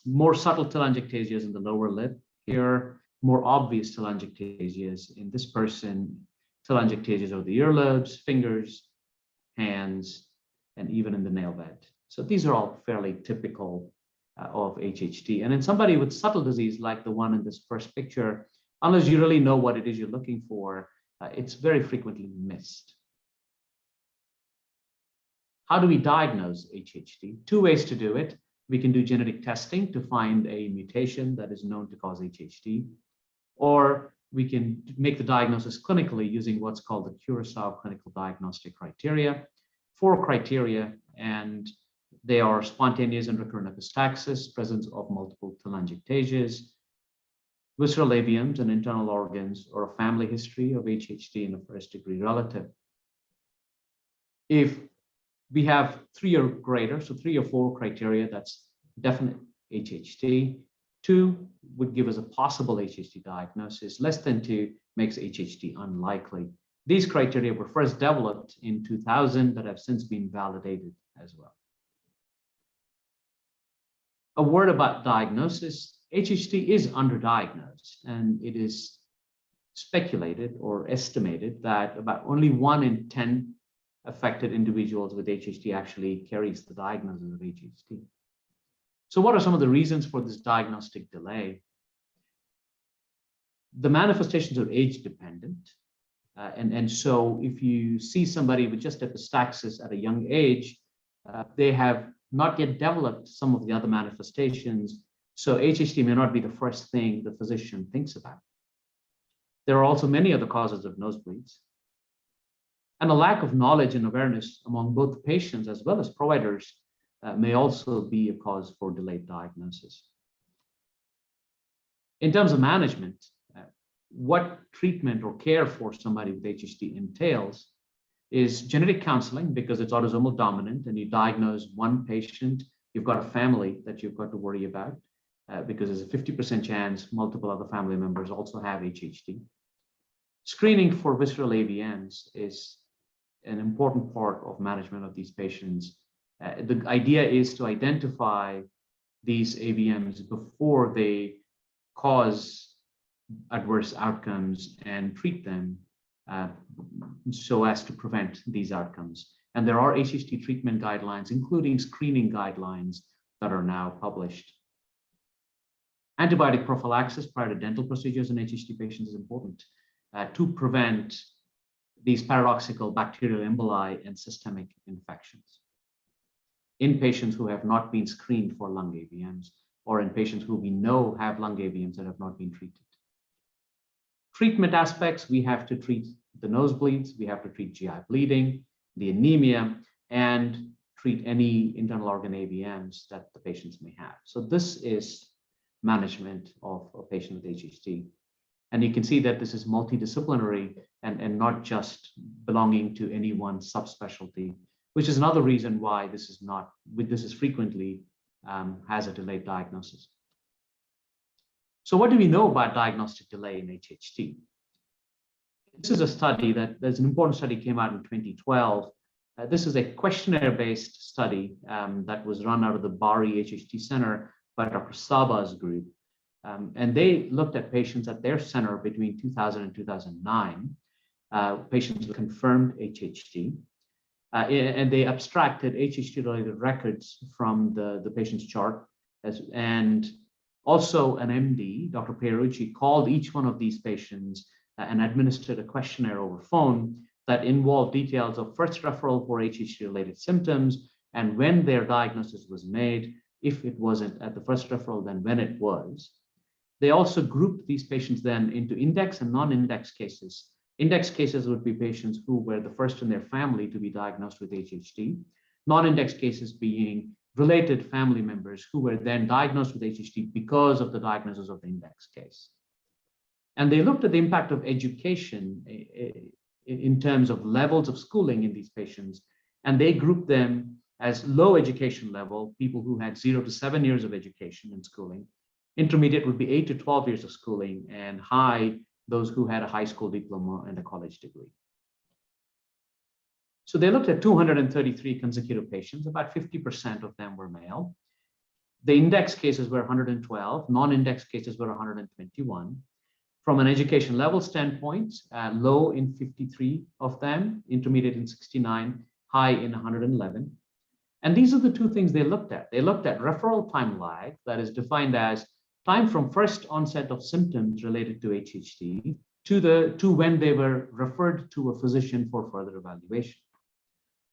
more subtle telangiectasias in the lower lip here, more obvious telangiectasias in this person, telangiectasias over the earlobes, fingers, hands, and even in the nail bed. So these are all fairly typical of HHD. And in somebody with subtle disease like the one in this first picture, unless you really know what it is you're looking for, it's very frequently missed. How do we diagnose HHD? Two ways to do it. We can do genetic testing to find a mutation that is known to cause HHD, or we can make the diagnosis clinically using what's called the Curacao clinical diagnostic criteria. 4 criteria, and they are spontaneous and recurrent epistaxis, presence of multiple telangiectasias, visceral AVMs and internal organs, or a family history of HHD in a first-degree relative. If we have 3 or greater, so 3 or 4 criteria, that's definite HHD. 2 would give us a possible HHD diagnosis. Less than 2 makes HHD unlikely. These criteria were first developed in 2000, but have since been validated as well. A word about diagnosis. HHD is underdiagnosed, and it is speculated or estimated that about only 1 in 10 affected individuals with HHD actually carries the diagnosis of HHD. So what are some of the reasons for this diagnostic delay? The manifestations are age dependent. And so if you see somebody with just epistaxis at a young age, they have not yet developed some of the other manifestations. So HHD may not be the first thing the physician thinks about. There are also many other causes of nosebleeds. And a lack of knowledge and awareness among both patients as well as providers may also be a cause for delayed diagnosis. In terms of management, what treatment or care for somebody with HHD entails is genetic counseling, because it's autosomal dominant and you diagnose one patient, you've got a family that you've got to worry about because there's a 50% chance multiple other family members also have HHD. Screening for visceral AVMs is an important part of management of these patients. The idea is to identify these AVMs before they cause adverse outcomes and treat them so as to prevent these outcomes. And there are HHD treatment guidelines, including screening guidelines, that are now published. Antibiotic prophylaxis prior to dental procedures in HHD patients is important to prevent these paradoxical bacterial emboli and systemic infections in patients who have not been screened for lung AVMs, or in patients who we know have lung AVMs that have not been treated. Treatment aspects, we have to treat the nosebleeds, we have to treat GI bleeding, the anemia, and treat any internal organ AVMs that the patients may have. So this is management of a patient with HHD. And you can see that this is multidisciplinary and not just belonging to any one subspecialty, which is another reason why this is frequently has a delayed diagnosis. So what do we know about diagnostic delay in HHD? This is a study there's an important study came out in 2012. This is a questionnaire-based study that was run out of the Bari HHD Center by Dr. Saba's group. And they looked at patients at their center between 2000 and 2009, patients with confirmed HHD. And they abstracted HHD-related records from the patient's chart. And also an MD, Dr. Pierucci, called each one of these patients and administered a questionnaire over phone that involved details of first referral for HHT-related symptoms and when their diagnosis was made. If it wasn't at the first referral, then when it was. They also grouped these patients then into index and non-index cases. Index cases would be patients who were the first in their family to be diagnosed with HHT. Non-index cases being related family members who were then diagnosed with HHT because of the diagnosis of the index case. And they looked at the impact of education in terms of levels of schooling in these patients, and they grouped them as low education level, people who had 0 to 7 years of education and schooling. Intermediate would be 8 to 12 years of schooling, and high, those who had a high school diploma and a college degree. So they looked at 233 consecutive patients, about 50% of them were male. The index cases were 112, non-index cases were 121. From an education level standpoint, low in 53 of them, intermediate in 69, high in 111. And these are the two things they looked at. They looked at referral time lag, that is defined as time from first onset of symptoms related to HHT to when they were referred to a physician for further evaluation.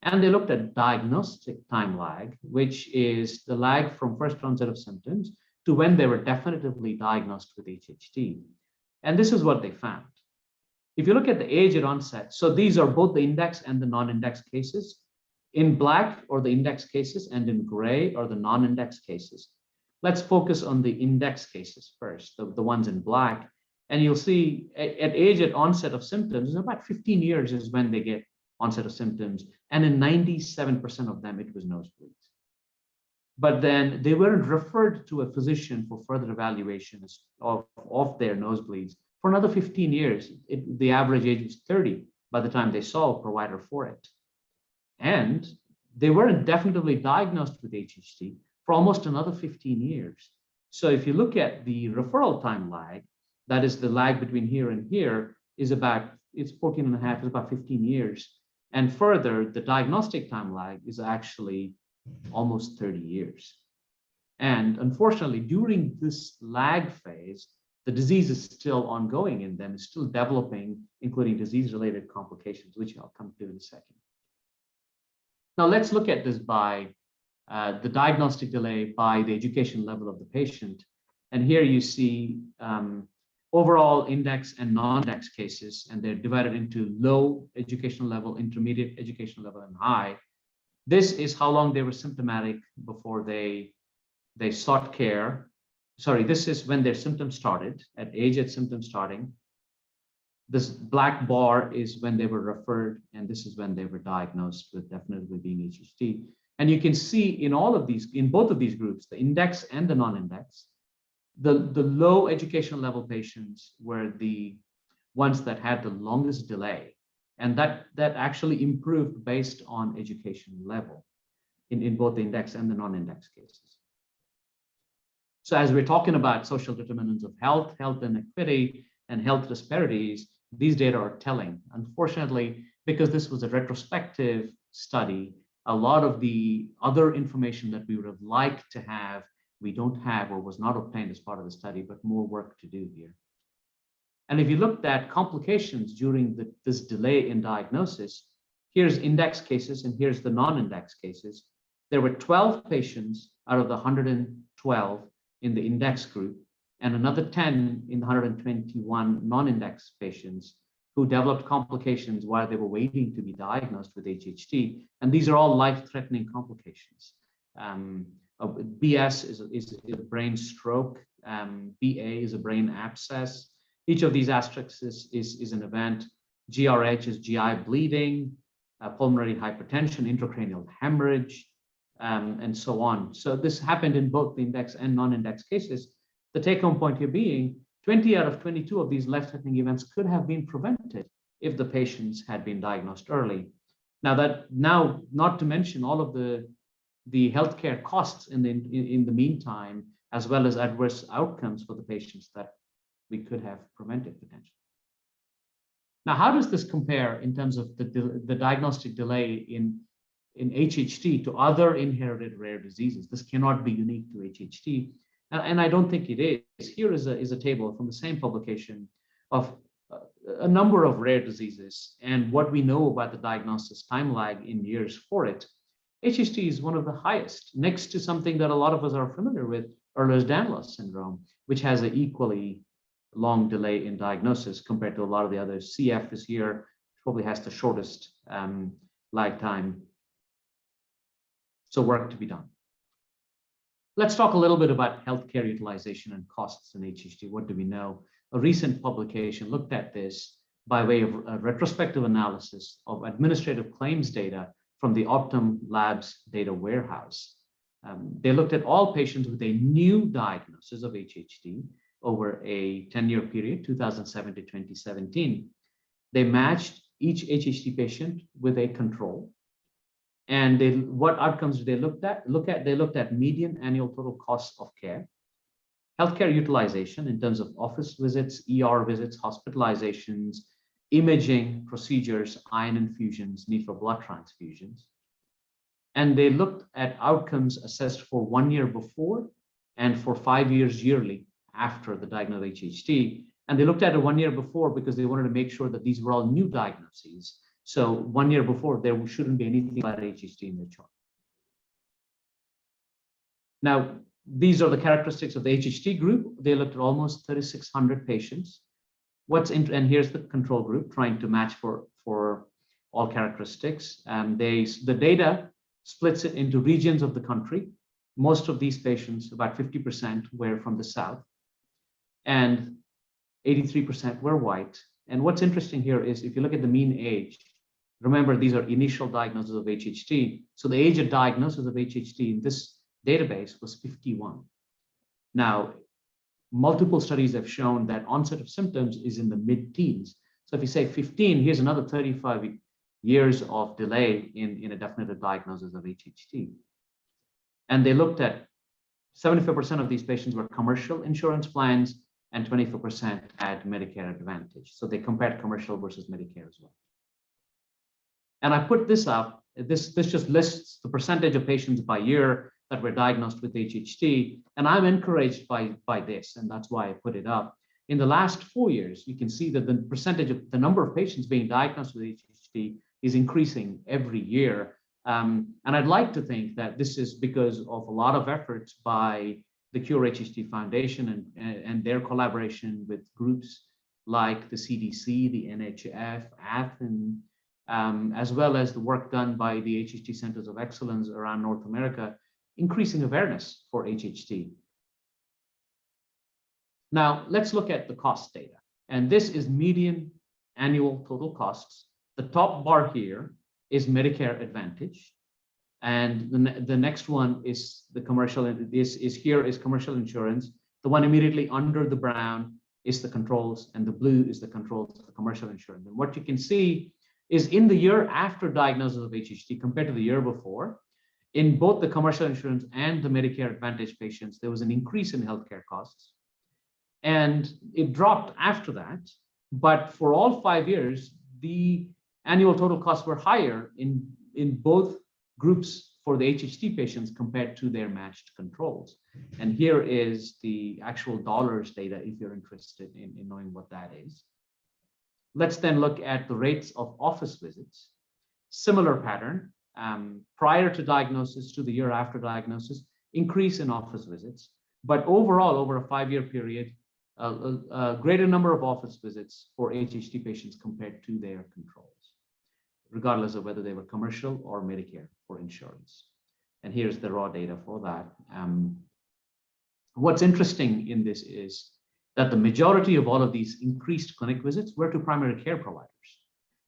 And they looked at diagnostic time lag, which is the lag from first onset of symptoms to when they were definitively diagnosed with HHT. And this is what they found. If you look at the age at onset, so these are both the index and the non-index cases. In black are the index cases, and in gray are the non-index cases. Let's focus on the index cases first, the ones in black. And you'll see at age at onset of symptoms, about 15 years is when they get onset of symptoms. And in 97% of them, it was nosebleeds. But then they weren't referred to a physician for further evaluation of their nosebleeds for another 15 years. The average age was 30 by the time they saw a provider for it. And they weren't definitively diagnosed with HHT for almost another 15 years. So if you look at the referral time lag, that is the lag between here and here, it's 14 and a half, it's about 15 years. And further, the diagnostic time lag is actually almost 30 years. And unfortunately, during this lag phase, the disease is still ongoing in them, it's still developing, including disease-related complications, which I'll come to in a second. Now let's look at this by the diagnostic delay by the education level of the patient. And here you see overall index and non-index cases, and they're divided into low educational level, intermediate educational level, and high. This is how long they were symptomatic before they sought care. Sorry, this is when their symptoms started, at age at symptom starting. This black bar is when they were referred, and this is when they were diagnosed with definitively being HHT. And you can see in all of these, in both of these groups, the index and the non-index, the low education level patients were the ones that had the longest delay. And that actually improved based on education level in both the index and the non-index cases. So as we're talking about social determinants of health, health inequity, and health disparities, these data are telling. Unfortunately, because this was a retrospective study, a lot of the other information that we would have liked to have, we don't have or was not obtained as part of the study, but more work to do here. And if you looked at complications during this delay in diagnosis, here's index cases and here's the non-index cases. There were 12 patients out of the 112 in the index group, and another 10 in the 121 non-index patients who developed complications while they were waiting to be diagnosed with HHT. And these are all life-threatening complications. BS is a brain stroke. BA is a brain abscess. Each of these asterisks is an event. GRH is GI bleeding, pulmonary hypertension, intracranial hemorrhage, and so on. So this happened in both the index and non-index cases. The take-home point here being 20 out of 22 of these life-threatening events could have been prevented if the patients had been diagnosed early. Now, not to mention all of the healthcare costs in the meantime, as well as adverse outcomes for the patients that we could have prevented potentially. Now, how does this compare in terms of the diagnostic delay in HHT to other inherited rare diseases? This cannot be unique to HHT. And I don't think it is. Here is a table from the same publication of a number of rare diseases and what we know about the diagnosis time lag in years for it, HHT is one of the highest, next to something that a lot of us are familiar with, Ehlers-Danlos syndrome, which has an equally long delay in diagnosis compared to a lot of the others. CF is here, probably has the shortest lag time. So work to be done. Let's talk a little bit about healthcare utilization and costs in HHT. What do we know? A recent publication looked at this by way of a retrospective analysis of administrative claims data from the Optum Labs data warehouse. They looked at all patients with a new diagnosis of HHT over a 10-year period, 2007 to 2017. They matched each HHT patient with a control. And what outcomes did they look at? They looked at median annual total costs of care, healthcare utilization in terms of office visits, ER visits, hospitalizations, imaging procedures, iron infusions, need for blood transfusions. And they looked at outcomes assessed for 1 year before and for 5 years yearly after the diagnosis of HHT. And they looked at it 1 year before because they wanted to make sure that these were all new diagnoses. So 1 year before, there shouldn't be anything about HHT in the chart. Now, these are the characteristics of the HHT group. They looked at almost 3,600 patients. And here's the control group trying to match for all characteristics. The data splits it into regions of the country. Most of these patients, about 50%, were from the South, and 83% were white. And what's interesting here is if you look at the mean age, remember these are initial diagnoses of HHT. So the age of diagnosis of HHT in this database was 51. Now, multiple studies have shown that onset of symptoms is in the mid-teens. So if you say 15, here's another 35 years of delay in a definitive diagnosis of HHT. And they looked at 75% of these patients were commercial insurance plans and 24% had Medicare Advantage. So they compared commercial versus Medicare as well. And I put this up. This just lists the percentage of patients by year that were diagnosed with HHT. And I'm encouraged by this, and that's why I put it up. In the last 4 years, you can see that the percentage of the number of patients being diagnosed with HHT is increasing every year. And I'd like to think that this is because of a lot of efforts by the Cure HHT Foundation and their collaboration with groups like the CDC, the NHF, ATHN, as well as the work done by the HHT Centers of Excellence around North America, increasing awareness for HHT. Now, let's look at the cost data. And this is median annual total costs. The top bar here is Medicare Advantage. And the next one is the commercial, here is commercial insurance. The one immediately under the brown is the controls, and the blue is the controls for commercial insurance. And what you can see is in the year after diagnosis of HHT compared to the year before, in both the commercial insurance and the Medicare Advantage patients, there was an increase in healthcare costs. And it dropped after that. But for all 5 years, the annual total costs were higher in both groups for the HHT patients compared to their matched controls. And here is the actual dollars data if you're interested in knowing what that is. Let's then look at the rates of office visits. Similar pattern, prior to diagnosis to the year after diagnosis, increase in office visits. But overall, over a 5-year period, a greater number of office visits for HHT patients compared to their controls, regardless of whether they were commercial or Medicare for insurance. And here's the raw data for that. What's interesting in this is that the majority of all of these increased clinic visits were to primary care providers.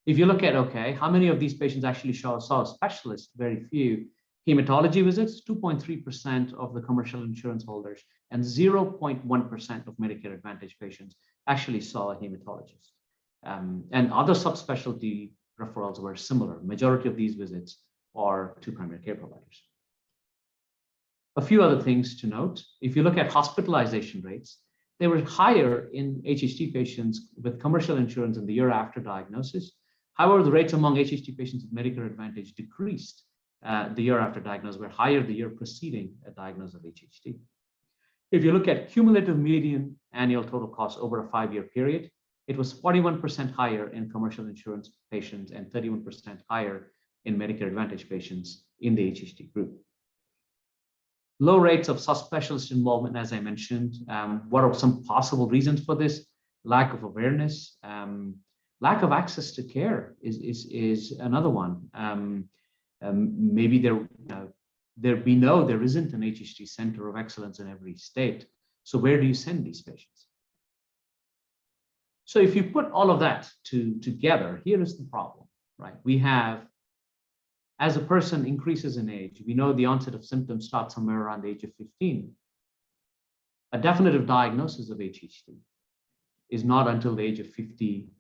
If you look at, okay, how many of these patients actually saw a specialist? Very few. Hematology visits, 2.3% of the commercial insurance holders, and 0.1% of Medicare Advantage patients actually saw a hematologist. And other subspecialty referrals were similar. Majority of these visits are to primary care providers. A few other things to note. If you look at hospitalization rates, they were higher in HHT patients with commercial insurance in the year after diagnosis. However, the rates among HHT patients with Medicare Advantage decreased the year after diagnosis, were higher the year preceding a diagnosis of HHT. If you look at cumulative median annual total costs over a 5-year period, It was 41% higher in commercial insurance patients and 31% higher in Medicare Advantage patients in the HHT group. Low rates of subspecialist involvement, as I mentioned. What are some possible reasons for this? Lack of awareness, lack of access to care is another one. Maybe there isn't an HHT center of excellence in every state. So where do you send these patients? So if you put all of that together, here is the problem, right? We have, as a person increases in age, we know the onset of symptoms starts somewhere around the age of 15. A definitive diagnosis of HHT is not until the age of 50,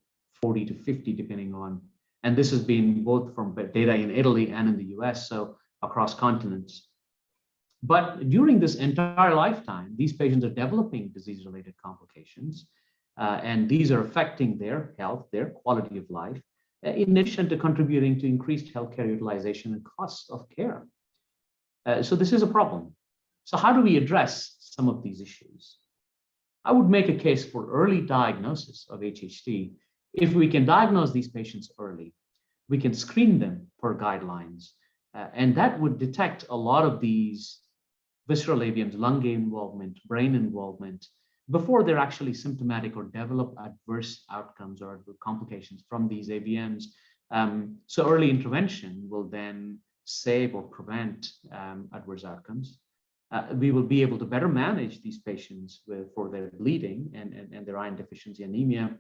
40 to 50, depending on, and this has been both from data in Italy and in the US, so across continents. But during this entire lifetime, these patients are developing disease-related complications, and these are affecting their health, their quality of life, in addition to contributing to increased healthcare utilization and costs of care. So this is a problem. So how do we address some of these issues? I would make a case for early diagnosis of HHT. If we can diagnose these patients early, we can screen them per guidelines, and that would detect a lot of these visceral AVMs, lung involvement, brain involvement, before they're actually symptomatic or develop adverse outcomes or complications from these AVMs. So early intervention will then save or prevent adverse outcomes. We will be able to better manage these patients for their bleeding and their iron deficiency anemia,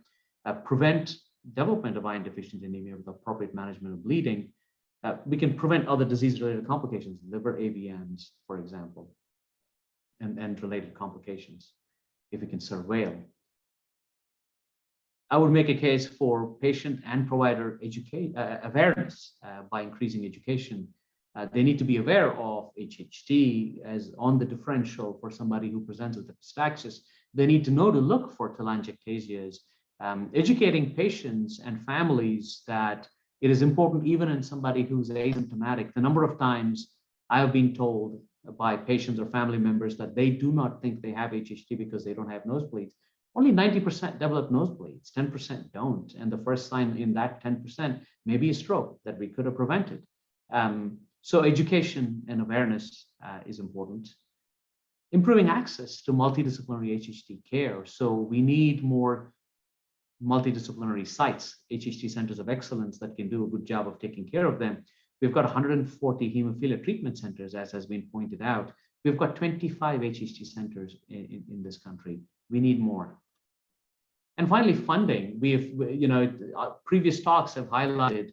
prevent development of iron deficiency anemia with appropriate management of bleeding. We can prevent other disease-related complications, liver AVMs, for example, and related complications, if we can surveil. I would make a case for patient and provider awareness by increasing education. They need to be aware of HHT as on the differential for somebody who presents with epistaxis. They need to know to look for telangiectasias, educating patients and families that it is important even in somebody who's asymptomatic. The number of times I have been told by patients or family members that they do not think they have HHT because they don't have nosebleeds. Only 90% develop nosebleeds, 10% don't. And the first sign in that 10% may be a stroke that we could have prevented. So education and awareness is important. Improving access to multidisciplinary HHT care. So we need more multidisciplinary sites, HHT centers of excellence that can do a good job of taking care of them. We've got 140 hemophilia treatment centers, as has been pointed out. We've got 25 HHT centers in this country. We need more. And finally, funding. Previous talks have highlighted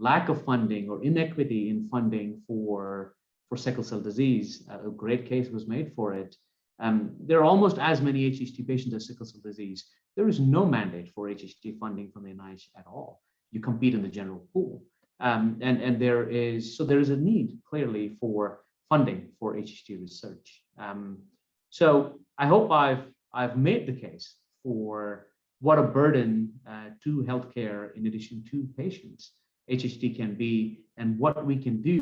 lack of funding or inequity in funding for sickle cell disease. A great case was made for it. There are almost as many HHT patients as sickle cell disease. There is no mandate for HHT funding from the NIH at all. You compete in the general pool. And there is a need clearly for funding for HHT research. So I hope I've made the case for what a burden to healthcare in addition to patients HHT can be and what we can do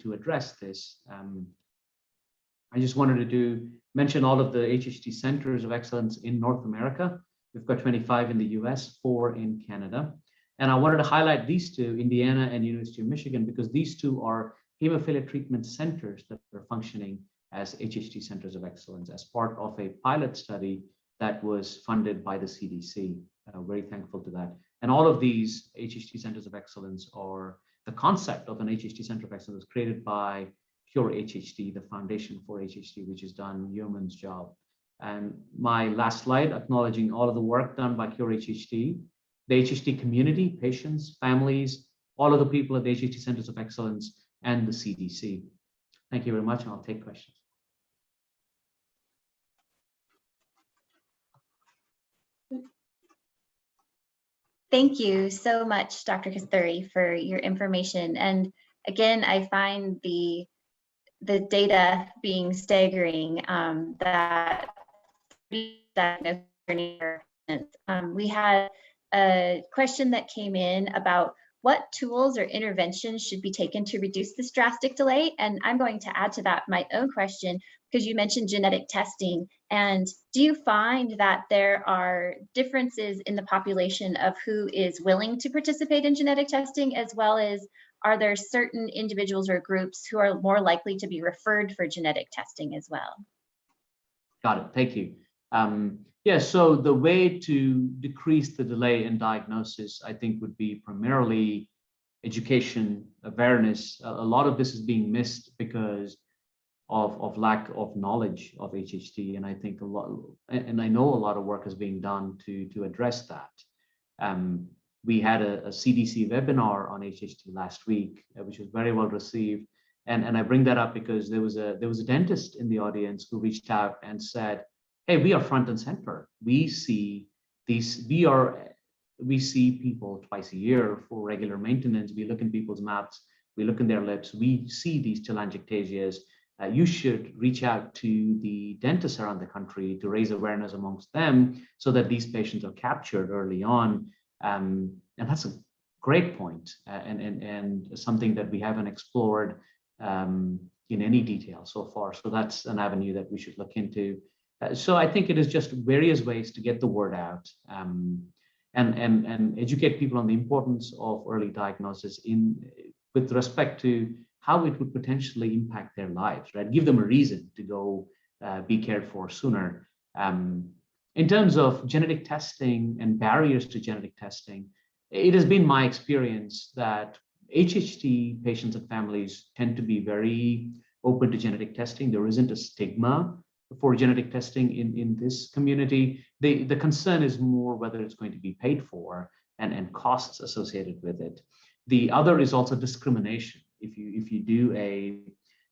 to address this. I just wanted to mention all of the HHT centers of excellence in North America. We've got 25 in the US, 4 in Canada. And I wanted to highlight these two, Indiana and University of Michigan, because these two are hemophilia treatment centers that are functioning as HHT centers of excellence as part of a pilot study that was funded by the CDC. Very thankful to that. And all of these HHT centers of excellence are the concept of an HHT center of excellence created by Cure HHT, the foundation for HHT, which has done yeoman's job. And my last slide, acknowledging all of the work done by Cure HHT, the HHT community, patients, families, all of the people at the HHT Centers of Excellence, and the CDC. Thank you very much, and I'll take questions. Thank you so much, Dr. Kasturi, for your information. And again, I find the data being staggering that we had a question that came in about what tools or interventions should be taken to reduce this drastic delay? And I'm going to add to that my own question, because you mentioned genetic testing. And do you find that there are differences in the population of who is willing to participate in genetic testing, as well as are there certain individuals or groups who are more likely to be referred for genetic testing as well? Got it. Thank you. Yeah, so the way to decrease the delay in diagnosis, I think, would be primarily education, awareness. A lot of this is being missed because of lack of knowledge of HHT, and I think I know a lot of work is being done to address that. We had a CDC webinar on HHT last week, which was very well received. And I bring that up because there was a dentist in the audience who reached out and said, hey, we are front and center. We see people twice a year for regular maintenance. We look in people's mouths, we look in their lips, we see these telangiectasias. You should reach out to the dentists around the country to raise awareness amongst them so that these patients are captured early on. And that's a great point, and something that we haven't explored in any detail so far. So that's an avenue that we should look into. So I think it is just various ways to get the word out and educate people on the importance of early diagnosis with respect to how it would potentially impact their lives, right? Give them a reason to go be cared for sooner. In terms of genetic testing and barriers to genetic testing, it has been my experience that HHT patients and families tend to be very open to genetic testing. There isn't a stigma for genetic testing in this community. The concern is more whether it's going to be paid for and costs associated with it. The other is also discrimination. If you do a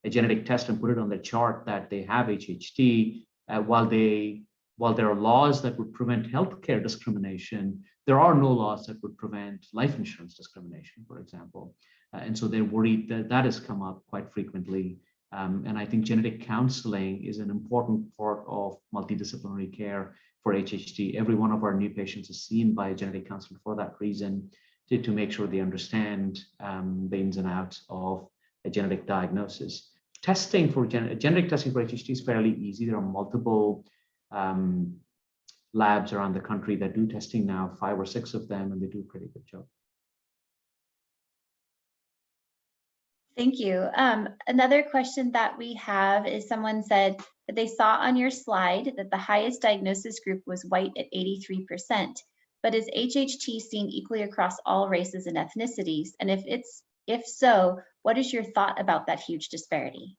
genetic test and put it on the chart that they have HHT, while there are laws that would prevent healthcare discrimination, there are no laws that would prevent life insurance discrimination, for example. And so they're worried that has come up quite frequently. And I think genetic counseling is an important part of multidisciplinary care for HHT. Every one of our new patients is seen by a genetic counselor for that reason, to make sure they understand the ins and outs of a genetic diagnosis. Testing for genetic testing for HHT is fairly easy. There are multiple labs around the country that do testing now, 5 or 6 of them, and they do a pretty good job. Thank you. Another question that we have is someone said that they saw on your slide that the highest diagnosis group was white at 83%, but is HHT seen equally across all races and ethnicities? And if so, what is your thought about that huge disparity?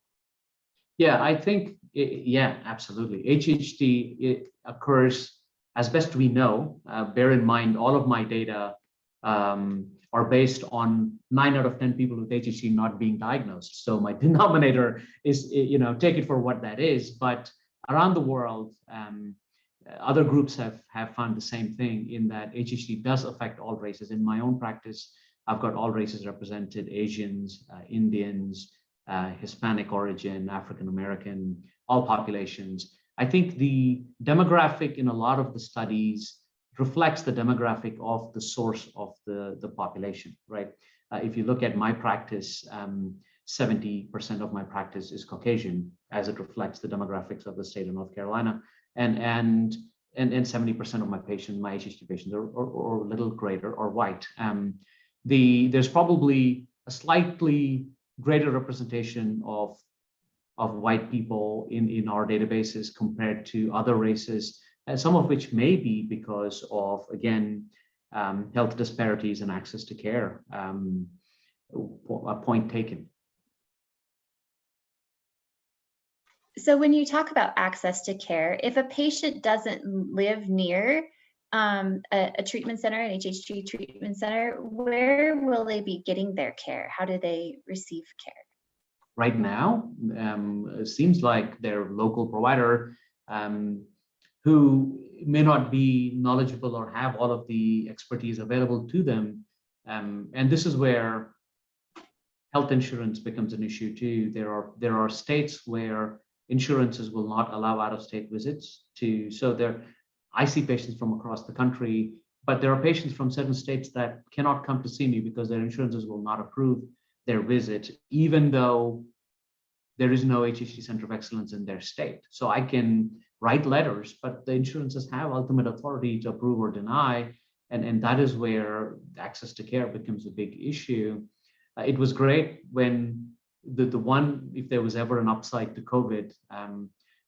Yeah, I think, yeah, absolutely. HHT, it occurs, as best we know, bear in mind, all of my data are based on 9 out of 10 people with HHT not being diagnosed. So my denominator is, take it for what that is. But around the world, other groups have found the same thing, in that HHT does affect all races. In my own practice, I've got all races represented: Asians, Indians, Hispanic origin, African American, all populations. I think the demographic in a lot of the studies reflects the demographic of the source of the population, right? If you look at my practice, 70% of my practice is Caucasian, as it reflects the demographics of the state of North Carolina, and 70% of my HHT patients are a little greater or white. There's probably a slightly greater representation of white people in our databases compared to other races, some of which may be because of, again, health disparities and access to care. A point taken. So when you talk about access to care, if a patient doesn't live near a treatment center, an HHT treatment center, where will they be getting their care? How do they receive care? Right now, it seems like their local provider, who may not be knowledgeable or have all of the expertise available to them. And this is where health insurance becomes an issue too. There are states where insurances will not allow out-of-state visits I see patients from across the country, But there are patients from certain states that cannot come to see me because their insurances will not approve their visit, even though there is no HHT Center of Excellence in their state. So I can write letters, but the insurances have ultimate authority to approve or deny. And that is where access to care becomes a big issue. It was great when if there was ever an upside to COVID,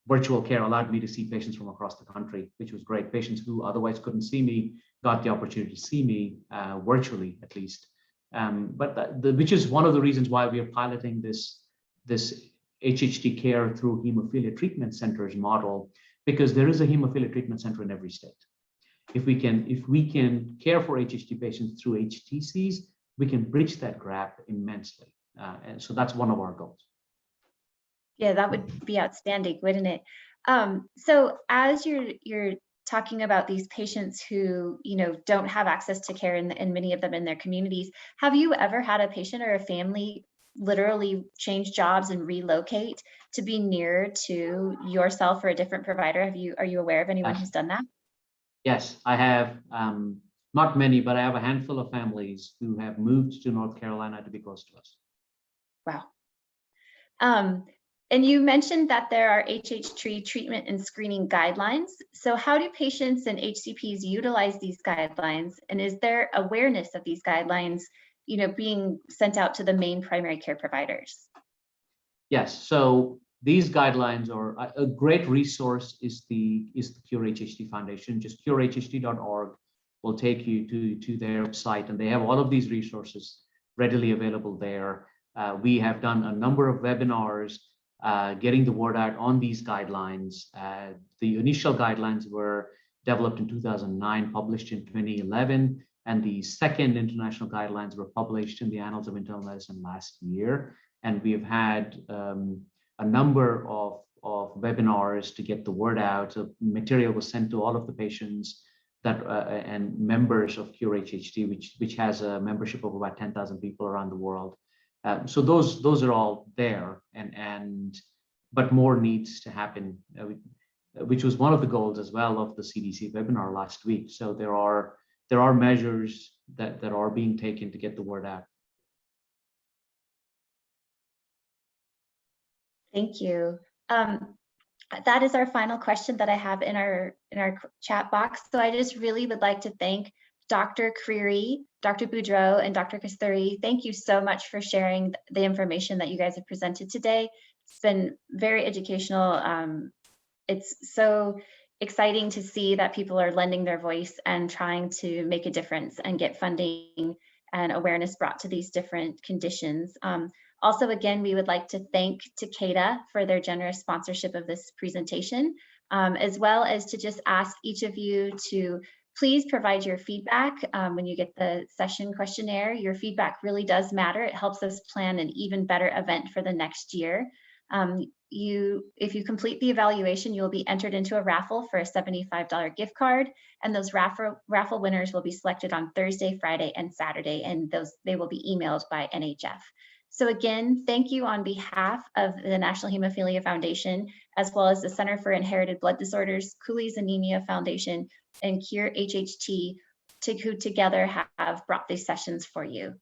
virtual care allowed me to see patients from across the country, which was great. Patients who otherwise couldn't see me got the opportunity to see me virtually, at least. Which is one of the reasons why we are piloting this HHT care through hemophilia treatment centers model, because there is a hemophilia treatment center in every state. If we can care for HHT patients through HTCs, we can bridge that gap immensely. And so that's one of our goals. Yeah, that would be outstanding, wouldn't it? So as you're talking about these patients who, don't have access to care, and many of them in their communities, have you ever had a patient or a family literally change jobs and relocate to be nearer to yourself or a different provider? Are you aware of anyone who's done that? Yes, I have. Not many, but I have a handful of families who have moved to North Carolina to be close to us. Wow. And you mentioned that there are HHT treatment and screening guidelines. So how do patients and HCPs utilize these guidelines? And is there awareness of these guidelines, being sent out to the main primary care providers? Yes. So these guidelines are a great resource is the Cure HHT Foundation. Just curehht.org will take you to their website, and they have all of these resources readily available there. We have done a number of webinars getting the word out on these guidelines. The initial guidelines were developed in 2009, published in 2011, and the second international guidelines were published in the Annals of Internal Medicine last year. And we've had a number of webinars to get the word out. So material was sent to all of the patients and members of Cure HHT, which has a membership of about 10,000 people around the world. So those are all there, but more needs to happen, which was one of the goals as well of the CDC webinar last week. So there are measures that are being taken to get the word out. Thank you. That is our final question that I have in our chat box. So I just really would like to thank Dr. Creary, Dr. Boudreau, and Dr. Kasturi. Thank you so much for sharing the information that you guys have presented today. It's been very educational. It's so exciting to see that people are lending their voice and trying to make a difference and get funding and awareness brought to these different conditions. Also, again, we would like to thank Takeda for their generous sponsorship of this presentation, as well as to just ask each of you to please provide your feedback when you get the session questionnaire. Your feedback really does matter. It helps us plan an even better event for the next year. If you complete the evaluation, you'll be entered into a raffle for a $75 gift card, and those raffle winners will be selected on Thursday, Friday, and Saturday, and they will be emailed by NHF. So again, thank you on behalf of the National Hemophilia Foundation, as well as the Center for Inherited Blood Disorders, Cooley's Anemia Foundation, and Cure HHT, who together have brought these sessions for you.